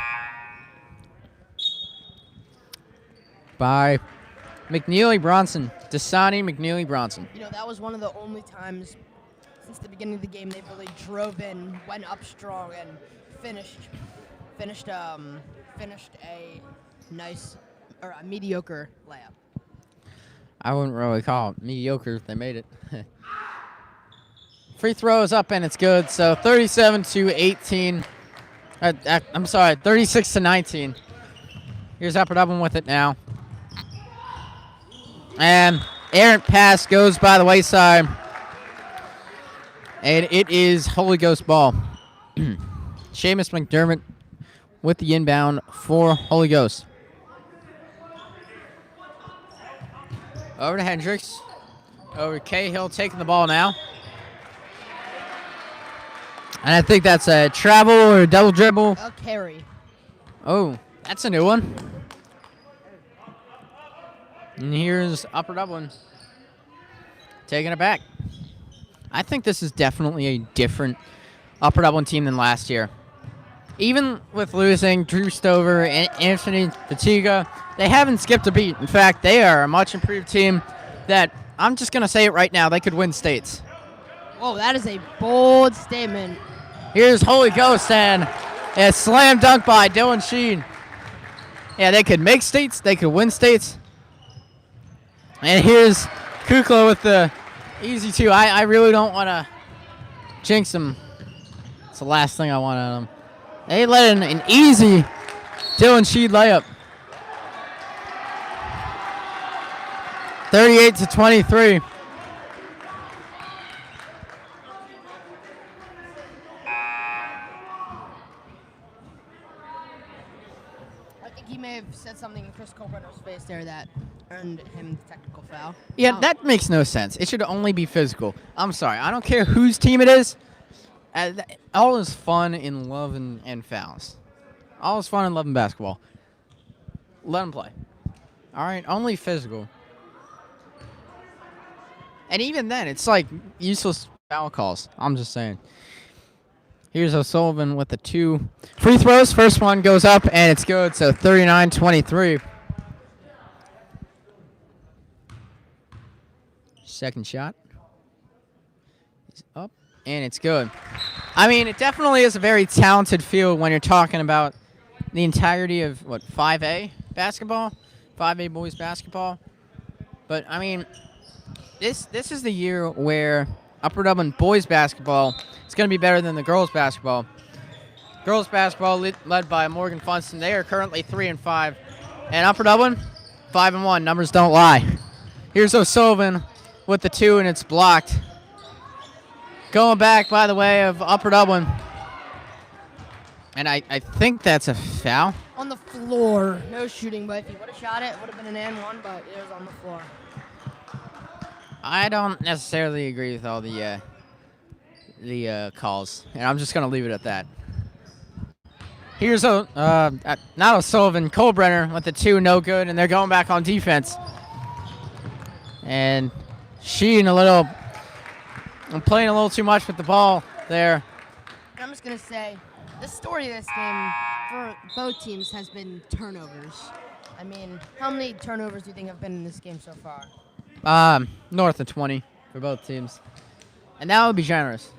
by McNeely Bronson. Dasani McNeely Bronson. You know, that was one of the only times since the beginning of the game they really drove in, went up strong, and finished a nice or a mediocre layup. I wouldn't really call it mediocre if they made it. Free throw is up and it's good. So 37-18. I'm sorry, 36-19. Here's Upper Dublin with it now. And errant pass goes by the wayside. And it is Holy Ghost ball. Seamus McDermott with the inbound for Holy Ghost. Over to Hendricks. Over to Cahill taking the ball now. And I think that's a travel or a double dribble. A carry. Oh, that's a new one. And here's Upper Dublin taking it back. I think this is definitely a different Upper Dublin team than last year. Even with losing Drew Stover and Anthony Fatiga, they haven't skipped a beat. In fact, they are a much improved team that, I'm just going to say it right now, they could win states. Whoa, that is a bold statement. Here's Holy Ghost and a slam dunk by Dylan Sheen. Yeah, they could make states, they could win states. And here's Kukla with the easy two. I really don't want to jinx them. It's the last thing I want out of them. They let in an easy Dylan Sheen layup. 38-23. I think he may have said something in Chris Colbrenner's face there that earned him the technical foul. Yeah, that makes no sense. It should only be physical. I'm sorry. I don't care whose team it is. All is fun in love and fouls. All is fun in love and basketball. Let them play. All right, only physical. And even then, it's like useless foul calls. I'm just saying. Here's O'Sullivan with the 2 free throws. First one goes up, and it's good. So 39-23. Second shot is up, and it's good. I mean, it definitely is a very talented field when you're talking about the entirety of, 5A basketball? 5A boys basketball? But, I mean, this is the year where Upper Dublin boys basketball is going to be better than the girls basketball. Girls basketball led by Morgan Funston. They are currently 3-5. And Upper Dublin, 5-1. Numbers don't lie. Here's O'Sullivan with the 2, and it's blocked. Going back by the way of Upper Dublin. And I think that's a foul. On the floor. No shooting, but if he would have shot it, it would have been an and one, but it was on the floor. I don't necessarily agree with all the calls, and I'm just going to leave it at that. Here's not O'Sullivan, Colbrenner with the 2, no good, and they're going back on defense. And Sheen playing a little too much with the ball there. I'm just going to say, the story of this game for both teams has been turnovers. I mean, how many turnovers do you think have been in this game so far? North of 20 for both teams. And that would be generous.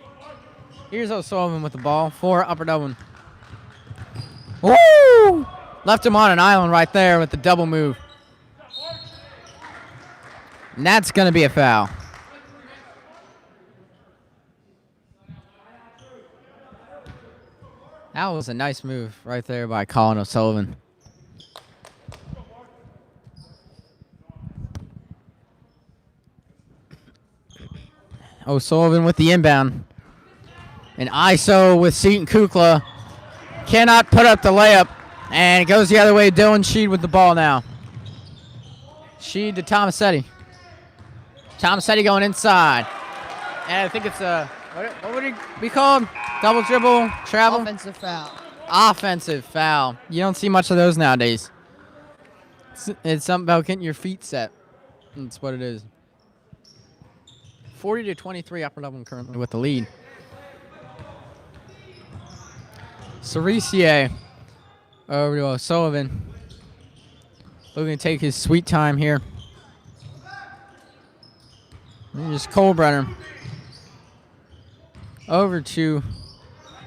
Here's O'Sullivan with the ball for Upper Dublin. Woo! Left him on an island right there with the double move. And that's going to be a foul. That was a nice move right there by Colin O'Sullivan. O'Sullivan with the inbound. And ISO with Seton Kukla. Cannot put up the layup. And it goes the other way. Dylan Sheed with the ball now. Sheed to Tomasetti. Tomasetti going inside. And I think it's a, what would it be called? Double dribble, travel? Offensive foul. Offensive foul. You don't see much of those nowadays. It's something about getting your feet set. That's what it is. 40-23, Upper Dublin currently with the lead. Cerisier over to O'Sullivan. looking to take his sweet time here. Here's Colbrenner. Over to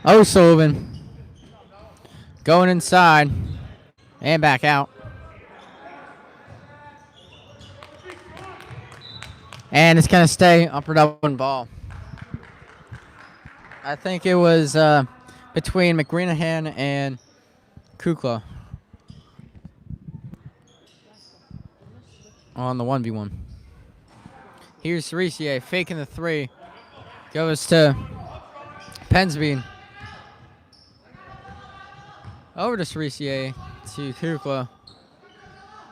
O'Sullivan. Going inside. And back out. And it's going to stay Upper Dublin ball. I think it was between McGranahan and Kukla on the 1v1. Here's Cerisier faking the 3. Goes to Pensby. Over to Cerisier to Kukla.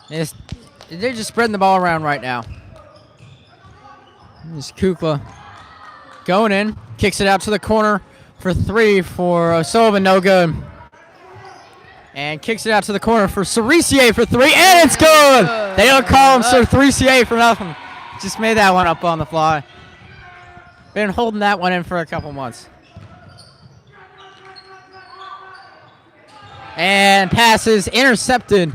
They're just spreading the ball around right now. Here's Kukla going in. Kicks it out to the corner for 3 for O'Sullivan. No good. And kicks it out to the corner for Cerisier for 3. And it's good! They don't call him Cerisier for nothing. Just made that one up on the fly. Been holding that one in for a couple months. And passes intercepted.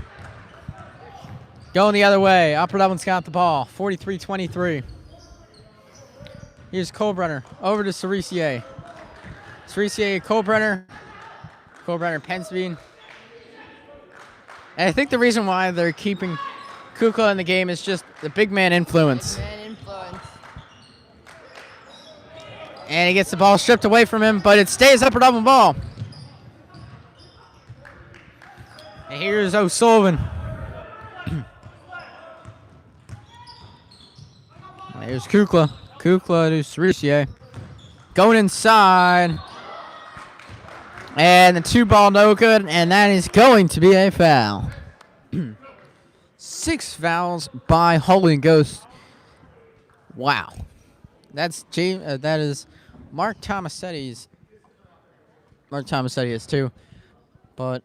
Going the other way. Upper Dublin's got the ball. 43-23. Here's Colbrenner. Over to Cerisier. Cerisier, Colbrenner. Colbrenner, Pensby. And I think the reason why they're keeping Kukla in the game is just the big man influence. And he gets the ball stripped away from him, but it stays Upper Dublin ball. And here's O'Sullivan. Here's Kukla. Kukla to Cerisier. Going inside. And the 2-ball no good, and that is going to be a foul. 6 fouls by Holy Ghost. Wow. That is Mark Tomasetti's. Mark Tomasetti has 2. But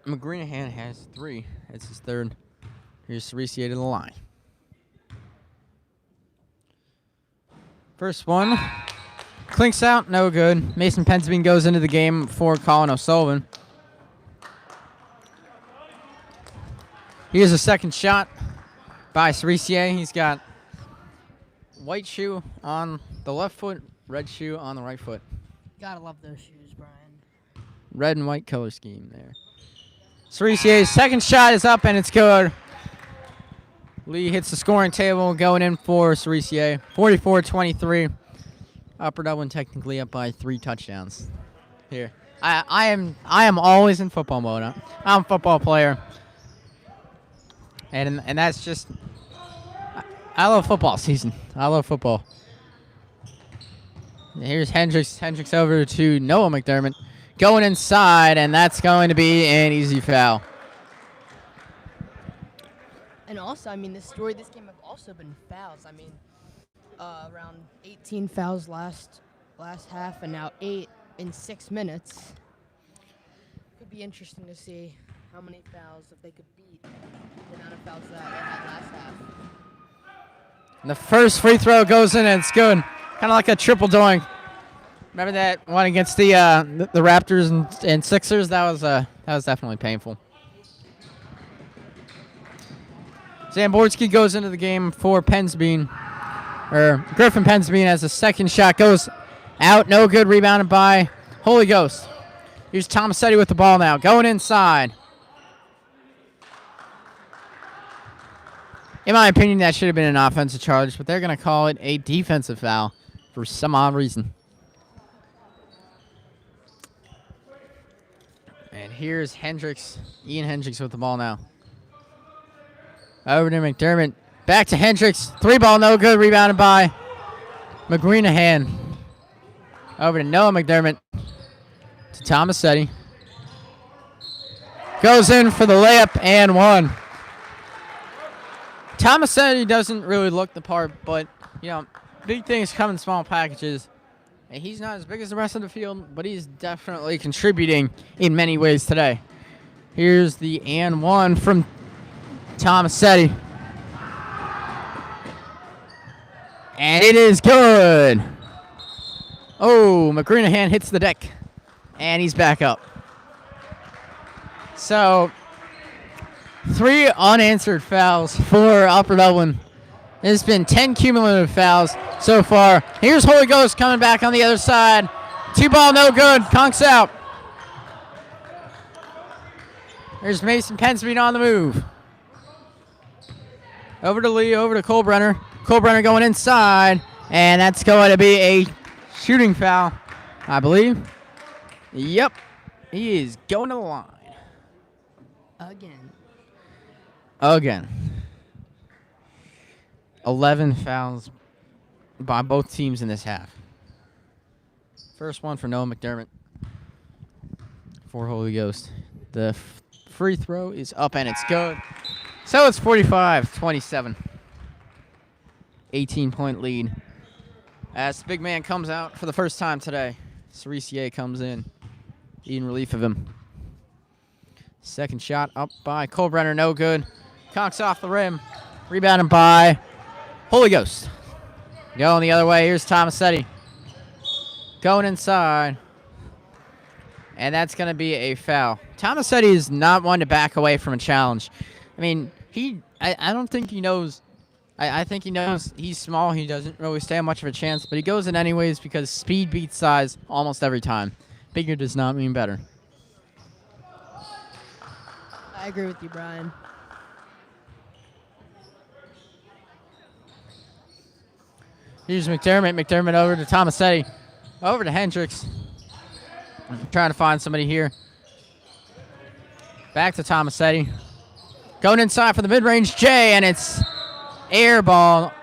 McGranahan has 3. It's his 3rd. Here's Cerisier to the line. First one. Clinks out, no good. Mason Pensby goes into the game for Colin O'Sullivan. Here's a second shot by Cerisier. He's got white shoe on the left foot, red shoe on the right foot. Gotta love those shoes, Brian. Red and white color scheme there. Cerisier's second shot is up, and it's good. Lee hits the scoring table, going in for Cerisier. 44-23. Upper Dublin technically up by 3 touchdowns. Here, I am always in football mode. I'm a football player, and that's just. I love football season. I love football. Here's Hendricks. Hendricks over to Noah McDermott, going inside, and that's going to be an easy foul. And also, I mean, this game have also been fouls. I mean, around 18 fouls last half, and now 8 in 6 minutes. Could be interesting to see how many fouls, if they could beat the amount of fouls that they had last half. And the first free throw goes in, and it's good. Kind of like a triple doink. Remember that one against the Raptors and Sixers? That was definitely painful. Zamborski goes into the game for Pensby. Griffin Pensby as the second shot goes out. No good. Rebounded by Holy Ghost. Here's Tomasetti with the ball now. Going inside. In my opinion, that should have been an offensive charge, but they're going to call it a defensive foul for some odd reason. And here's Hendricks. Ian Hendricks with the ball now. Over to McDermott. Back to Hendricks. 3-ball, no good. Rebounded by McGranahan. Over to Noah McDermott. To Tomasetti. Goes in for the layup and 1. Tomasetti doesn't really look the part, but, you know, big things come in small packages. And he's not as big as the rest of the field, but he's definitely contributing in many ways today. Here's the and 1 from Tomasetti. And it is good. Oh, McGranahan hits the deck. And he's back up. So, 3 unanswered fouls for Upper Dublin. It's been 10 cumulative fouls so far. Here's Holy Ghost coming back on the other side. 2 ball, no good. Conks out. There's Mason Pensby on the move. Over to Lee, over to Colebrenner. Colebrenner going inside, and that's going to be a shooting foul, I believe. Yep, he is going to the line. Again. 11 fouls by both teams in this half. First one for Noah McDermott for Holy Ghost. The free throw is up and it's good. So it's 45-27. 18-point lead. As the big man comes out for the first time today, Cerisier comes in relief of him. Second shot up by Colebrenner, no good. Conks off the rim. Rebounded by Holy Ghost. Going the other way, here's Tomasetti. Going inside. And that's going to be a foul. Tomasetti is not one to back away from a challenge. I mean, I don't think he knows. I think he knows he's small. He doesn't really stand much of a chance, but he goes in anyways because speed beats size almost every time. Bigger does not mean better. I agree with you, Brian. Here's McDermott. McDermott over to Tomasetti. Over to Hendricks. I'm trying to find somebody here. Back to Tomasetti. Going inside for the mid-range J, and it's air ball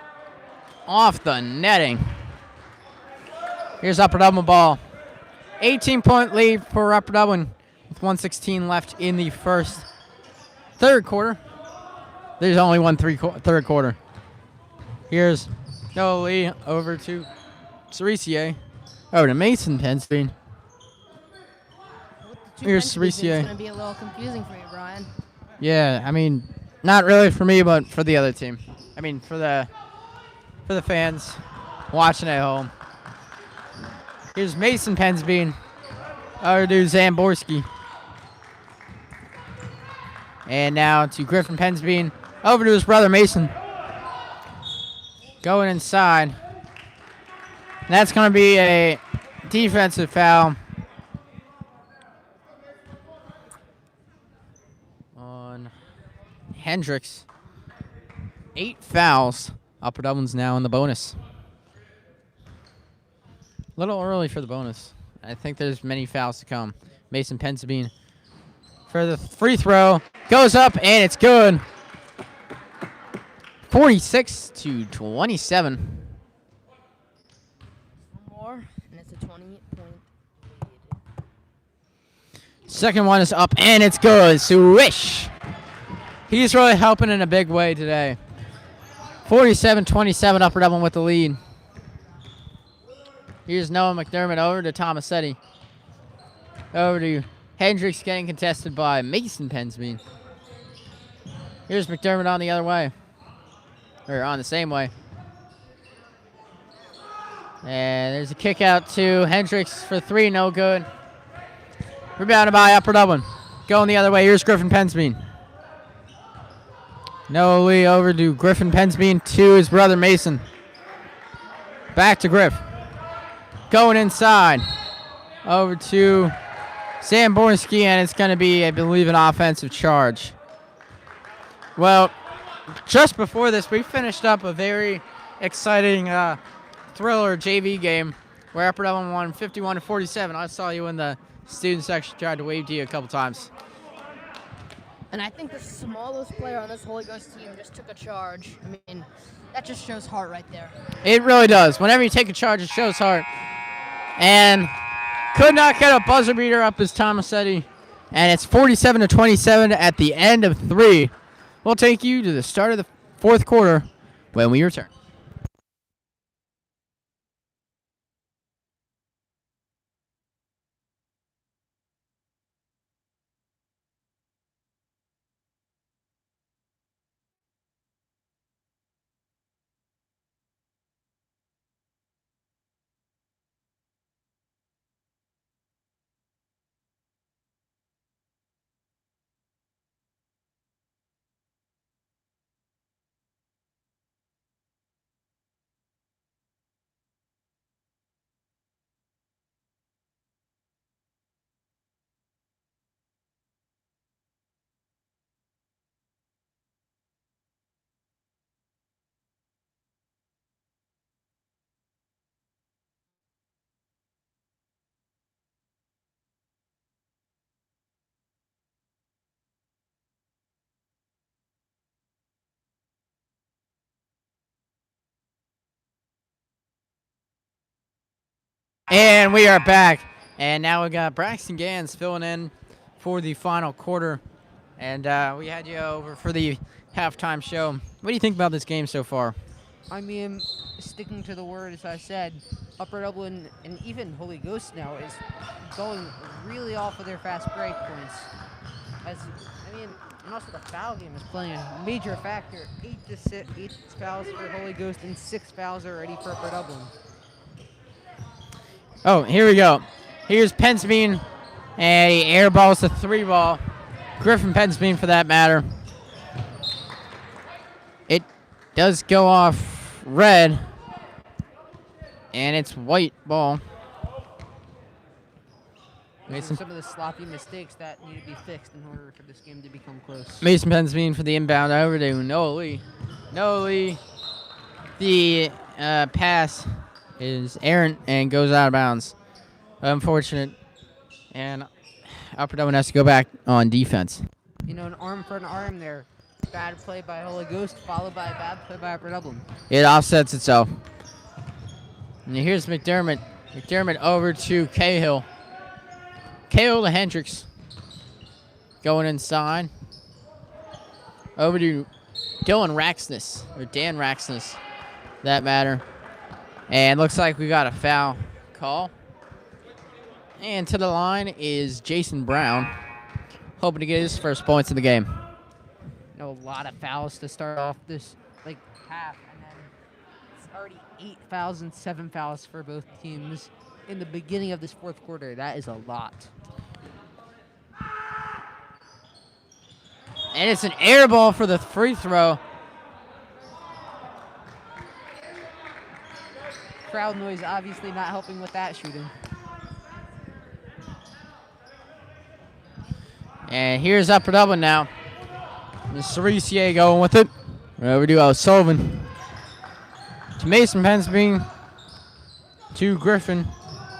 off the netting. Here's Upper Dublin ball. 18-point lead for Upper Dublin with 1:16 left in the third quarter. There's only third quarter. Here's Noah Lee over to Cerisier. Over to Mason Pensby. Here's Cerisier. It's going to be a little confusing for you, Brian. Yeah, I mean, not really for me, but for the other team. I mean, for the fans watching at home. Here's Mason Pensby. Over to Zamborski. And now to Griffin Pensby. Over to his brother Mason. Going inside. And that's going to be a defensive foul on Hendricks. 8 fouls. Upper Dublin's now in the bonus. A little early for the bonus. I think there's many fouls to come. Mason Pensby for the free throw. Goes up, and it's good. 46-27. More, and it's a 20-point lead. Second one is up, and it's good. Swish. He's really helping in a big way today. 47-27, Upper Dublin with the lead. Here's Noah McDermott over to Tomasetti. Over to Hendricks, getting contested by Mason Pensby. Here's McDermott on the other way. Or on the same way. And there's a kick out to Hendricks for 3, no good. Rebounded by Upper Dublin. Going the other way, here's Griffin Pensby. Noah Lee over to Griffin Pensby to his brother Mason. Back to Griff. Going inside. Over to Zamborski, and it's going to be, I believe, an offensive charge. Well, just before this, we finished up a very exciting thriller JV game where Upper Dublin won 51-47. I saw you in the student section, tried to wave to you a couple times. And I think the smallest player on this Holy Ghost team just took a charge. I mean, that just shows heart right there. It really does. Whenever you take a charge, it shows heart. And could not get a buzzer beater up as Tomasetti. And it's 47-27 at the end of 3. We'll take you to the start of the fourth quarter when we return. And we are back. And now we got Braxton Gans filling in for the final quarter. And we had you over for the halftime show. What do you think about this game so far? I mean, sticking to the word, as I said, Upper Dublin and even Holy Ghost now is going really off of their fast break points. And also the foul game is playing a major factor. 8 fouls for Holy Ghost and 6 fouls already for Upper Dublin. Oh, here we go. Here's Pensbean, and he airballs the 3-ball. Griffin Pensbean, for that matter. It does go off red, and it's white ball. Mason. Some of the sloppy mistakes that need to be fixed in order for this game to become close. Mason Pensbean for the inbound over to Noah Lee. Noah Lee, the pass is errant and goes out of bounds. Unfortunate. And Upper Dublin has to go back on defense. You know, an arm for an arm there. Bad play by Holy Ghost, followed by a bad play by Upper Dublin. It offsets itself. And here's McDermott. McDermott over to Cahill. Cahill to Hendricks. Going inside. Over to Dylan Raxness, or Dan Raxness, for that matter. And looks like we got a foul call. And to the line is Jason Brown, hoping to get his first points of the game. You know, a lot of fouls to start off this half, and then it's already 8 fouls and 7 fouls for both teams in the beginning of this fourth quarter. That is a lot. And it's an air ball for the free throw. Crowd noise obviously not helping with that shooting. And here's Upper Dublin now. Cerisier going with it. Over to O'Sullivan. To Mason Pensbean. To Griffin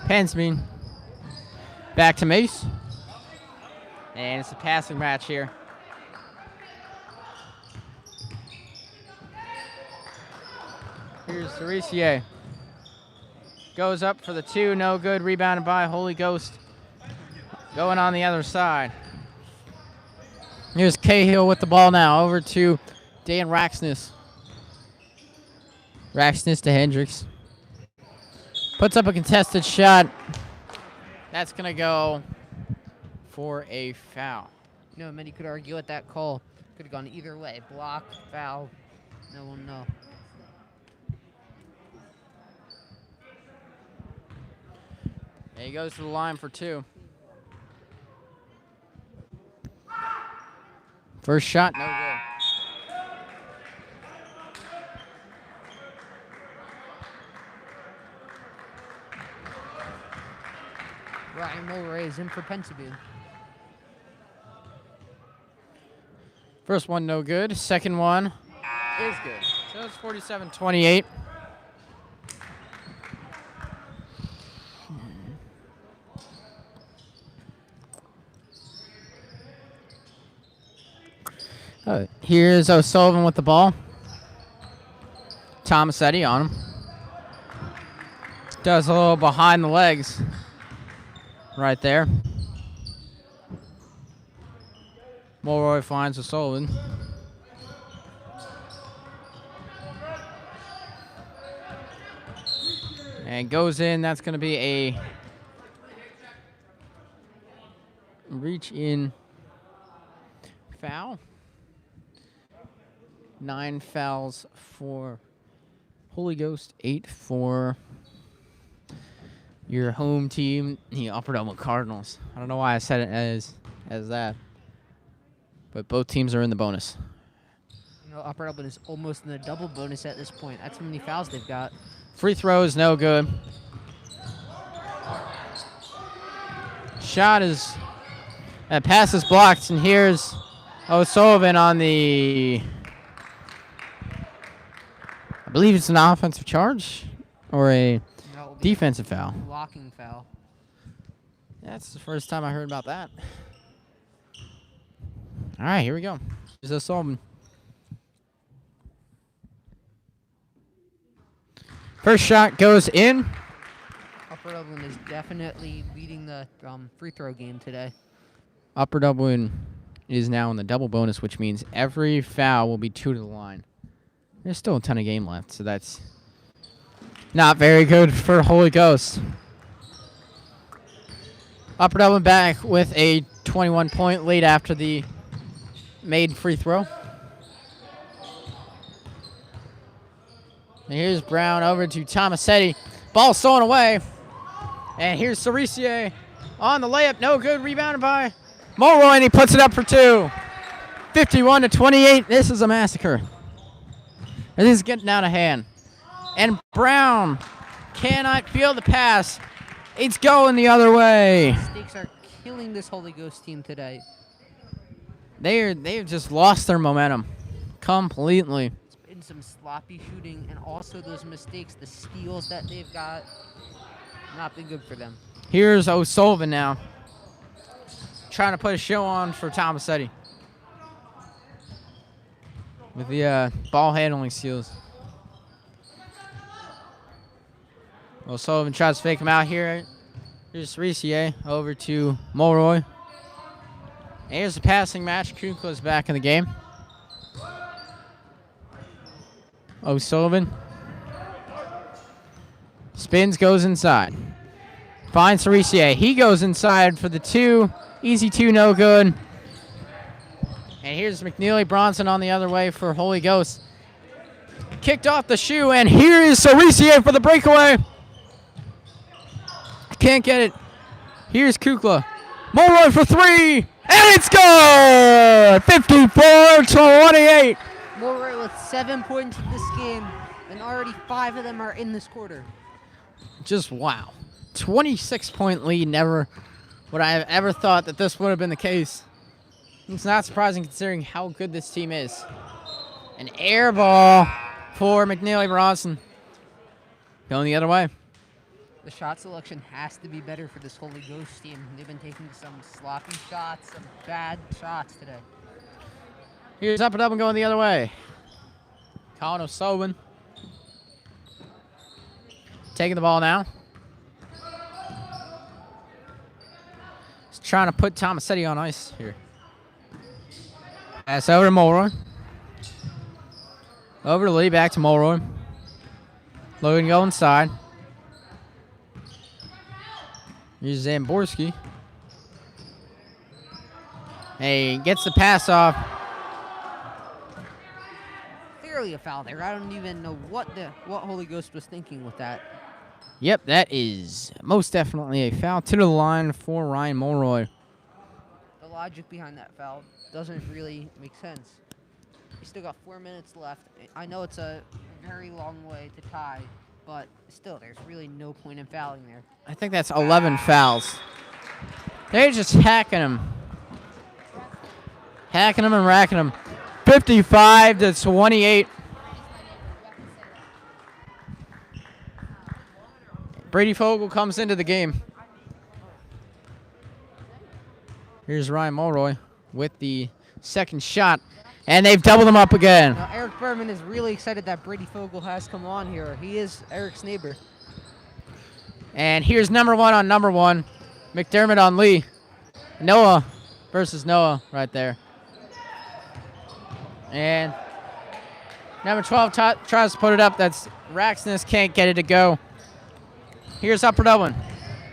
Pensbean. Back to Mace. And it's a passing match here. Here's Cerisier. Goes up for the 2, no good. Rebounded by Holy Ghost. Going on the other side. Here's Cahill with the ball now. Over to Dan Raxness. Raxness to Hendricks. Puts up a contested shot. That's going to go for a foul. You know, many could argue at that call. Could have gone either way. Block, foul. No one know. And he goes to the line for 2. First shot, no good. Ryan Morroy is in for Pensabune. First one, no good. Second one is good. So it's 47-28. Here's O'Sullivan with the ball. Tomasetti on him. Does a little behind the legs right there. Morroy finds O'Sullivan. And goes in. That's going to be a reach in foul. 9 fouls for Holy Ghost, 8 for your home team, the Upper Dublin Cardinals. I don't know why I said it as that, but both teams are in the bonus. You know, Upper Dublin is almost in the double bonus at this point. That's how many fouls they've got. Free throw is no good. Shot is, pass is blocked, and here's O'Sullivan on the, I believe it's an offensive charge or a defensive foul. Blocking foul. That's the first time I heard about that. All right, here we go. Here's O'Sullivan. First shot goes in. Upper Dublin is definitely leading the free throw game today. Upper Dublin is now in the double bonus, which means every foul will be 2 to the line. There's still a ton of game left, so that's not very good for Holy Ghost. Upper Dublin back with a 21-point lead after the made free throw. And here's Brown over to Tomasetti. Ball stolen away. And here's Cerisier on the layup. No good. Rebounded by Morroy, and he puts it up for 2. 51-28. This is a massacre. This is getting out of hand. And Brown cannot feel the pass. It's going the other way. Mistakes are killing this Holy Ghost team today. They've just lost their momentum completely. It's been some sloppy shooting, and also those mistakes, the steals that they've got, not been good for them. Here's O'Sullivan now, trying to put a show on for Tomasetti with the ball handling steals. O'Sullivan tries to fake him out here. Here's Cerisier over to Morroy. And here's the passing match. Kukla's back in the game. O'Sullivan spins, goes inside. Finds Cerisier. He goes inside for the 2. Easy 2, no good. And here's McNeely Bronson on the other way for Holy Ghost. Kicked off the shoe, and here is Cerisier for the breakaway. Can't get it. Here's Kukla. Morroy for 3, and it's good! 54-28. Morroy with 7 points in this game, and already 5 of them are in this quarter. Just wow. 26-point lead. Never would I have ever thought that this would have been the case. It's not surprising considering how good this team is. An air ball for McNeely Bronson. Going the other way. The shot selection has to be better for this Holy Ghost team. They've been taking some sloppy shots, some bad shots today. Here's Upper Dublin going the other way. Colin O'Sullivan taking the ball now. He's trying to put Tomasetti on ice here. Pass over to Morroy. Over to Lee, back to Morroy. Logan go inside. Here's Zamborski. Hey, gets the pass off. Clearly a foul there. I don't even know what Holy Ghost was thinking with that. Yep, that is most definitely a foul to the line for Ryan Morroy. The logic behind that foul doesn't really make sense. We still got 4 minutes left. I know it's a very long way to tie, but still, there's really no point in fouling there. I think that's 11 fouls. They're just hacking him. Hacking him and racking him. 55-28. Brady Fogel comes into the game. Here's Ryan Mulroy with the second shot. And they've doubled him up again. Now, Eric Berman is really excited that Brady Fogel has come on here. He is Eric's neighbor. And here's number 1 on number 1. McDermott on Lee. Noah versus Noah right there. And number 12 tries to put it up. That's Raxness, can't get it to go. Here's Upper Dublin.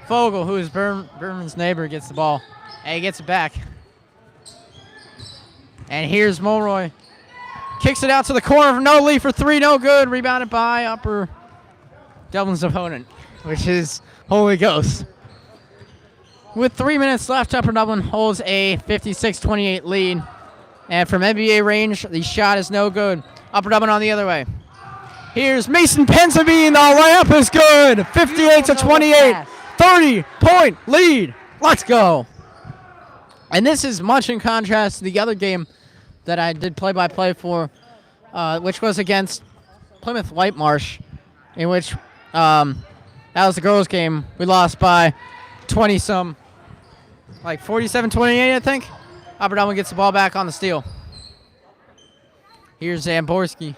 Fogel, who is Berman's neighbor, gets the ball. And he gets it back. And here's Mulroy. Kicks it out to the corner. No Lee for 3, no good. Rebounded by Upper Dublin's opponent, which is Holy Ghost. With 3 minutes left, Upper Dublin holds a 56-28 lead. And from NBA range, the shot is no good. Upper Dublin on the other way. Here's Mason Pensabine. The layup is good. 58-28. 30-point lead. Let's go. And this is much in contrast to the other game that I did play-by-play for, which was against Plymouth Whitemarsh, in which that was the girls' game. We lost by 20-some, like 47-28, I think. Upper Dublin gets the ball back on the steal. Here's Zamborski.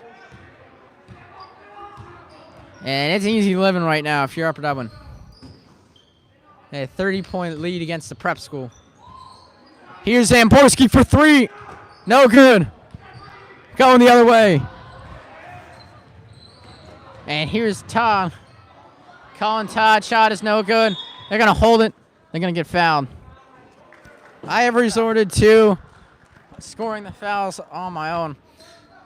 And it's easy living right now if you're Upper Dublin. A 30-point lead against the prep school. Here's Zamborski for 3. No good. Going the other way. And here's Todd. Colin Todd shot is no good. They're going to hold it. They're going to get fouled. I have resorted to scoring the fouls on my own.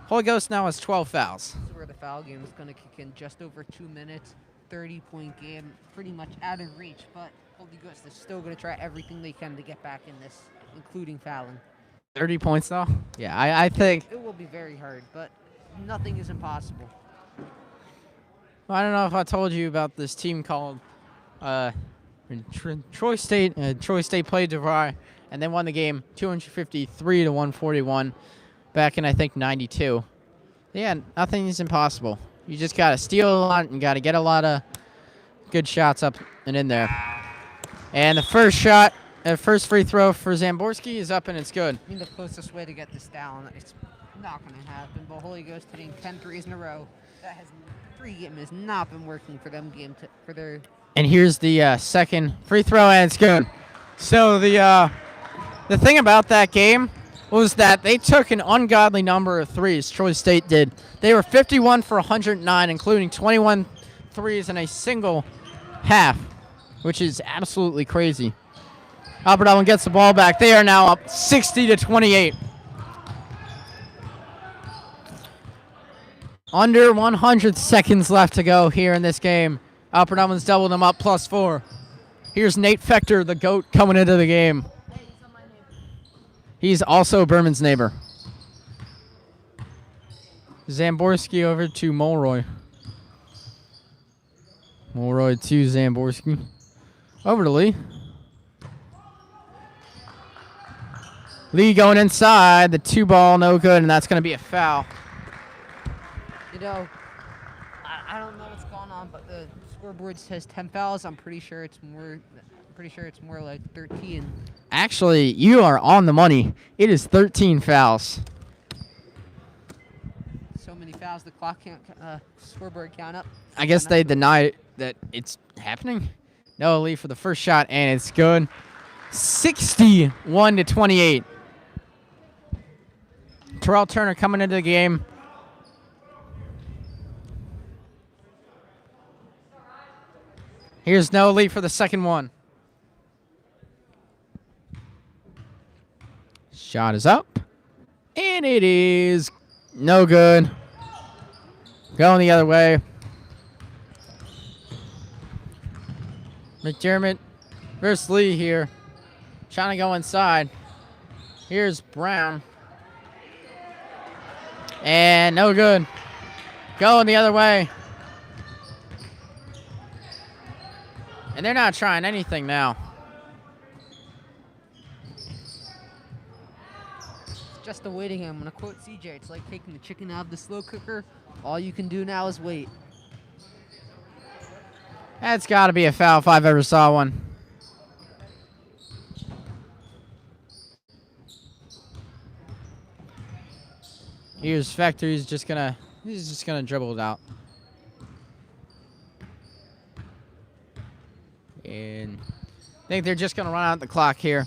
Holy Ghost now has 12 fouls. This is where the foul game is going to kick in. Just over 2 minutes. 30-point game. Pretty much out of reach. But Holy Ghost is still going to try everything they can to get back in this, including fouling. 30 points, though? Yeah, I think. It will be very hard, but nothing is impossible. Well, I don't know if I told you about this team called Troy State. Troy State played DeVry, and they won the game 253 to 141 back in, I think, 92. Yeah, nothing is impossible. You just got to steal a lot and got to get a lot of good shots up and in there. And the first shot, first free throw for Zamborski is up, and it's good. I mean, the closest way to get this down, it's not going to happen, but Holy Ghost hitting 10 threes in a row. That pregame has not been working for them for their. And here's the second free throw, and it's good. So the thing about that game was that they took an ungodly number of threes. Troy State did. They were 51 for 109, including 21 threes in a single half, which is absolutely crazy. Albert Dublin gets the ball back. They are now up 60 to 28. Under 100 seconds left to go here in this game. Albert Dublin's doubled them up +4. Here's Nate Fector, the GOAT, coming into the game. He's also Berman's neighbor. Zamborski over to Morroy. Morroy to Zamborski. Over to Lee. Lee going inside. The 2-ball, no good, and that's going to be a foul. You know, I don't know what's going on, but the scoreboard says 10 fouls. I'm pretty sure it's more. Like 13. Actually, you are on the money. It is 13 fouls. So many fouls, the clock can't scoreboard count up. I guess they deny that it's happening. No, Lee for the first shot, and it's good. 61 to 28. Terrell Turner coming into the game. Here's no Lee for the second one. Shot is up, and it is no good. Going the other way. McDermott versus Lee here. Trying to go inside. Here's Brown. And no good. Going the other way. And they're not trying anything now. Just a waiting game. I'm going to quote CJ. It's like taking the chicken out of the slow cooker. All you can do now is wait. That's got to be a foul if I've ever saw one. Here's Fector. He's just gonna dribble it out. And I think they're just gonna run out the clock here.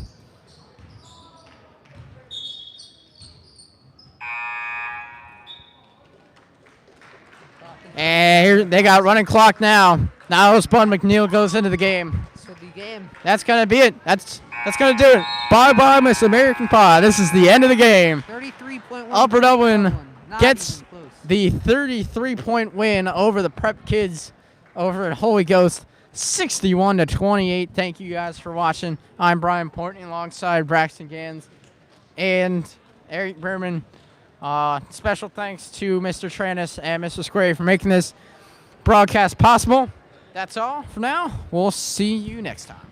And here they got running clock now. Now Spun McNeil goes into the game. So the game. That's gonna be it. That's gonna do it. Bye Miss American Pie. This is the end of the game. 33.1. Albert Dublin gets the 33-point win over the Prep Kids over at Holy Ghost, 61 to 28. Thank you guys for watching. I'm Brian Portney alongside Braxton Gans and Eric Berman. Special thanks to Mr. Tranis and Mr. Square for making this broadcast possible. That's all for now. We'll see you next time.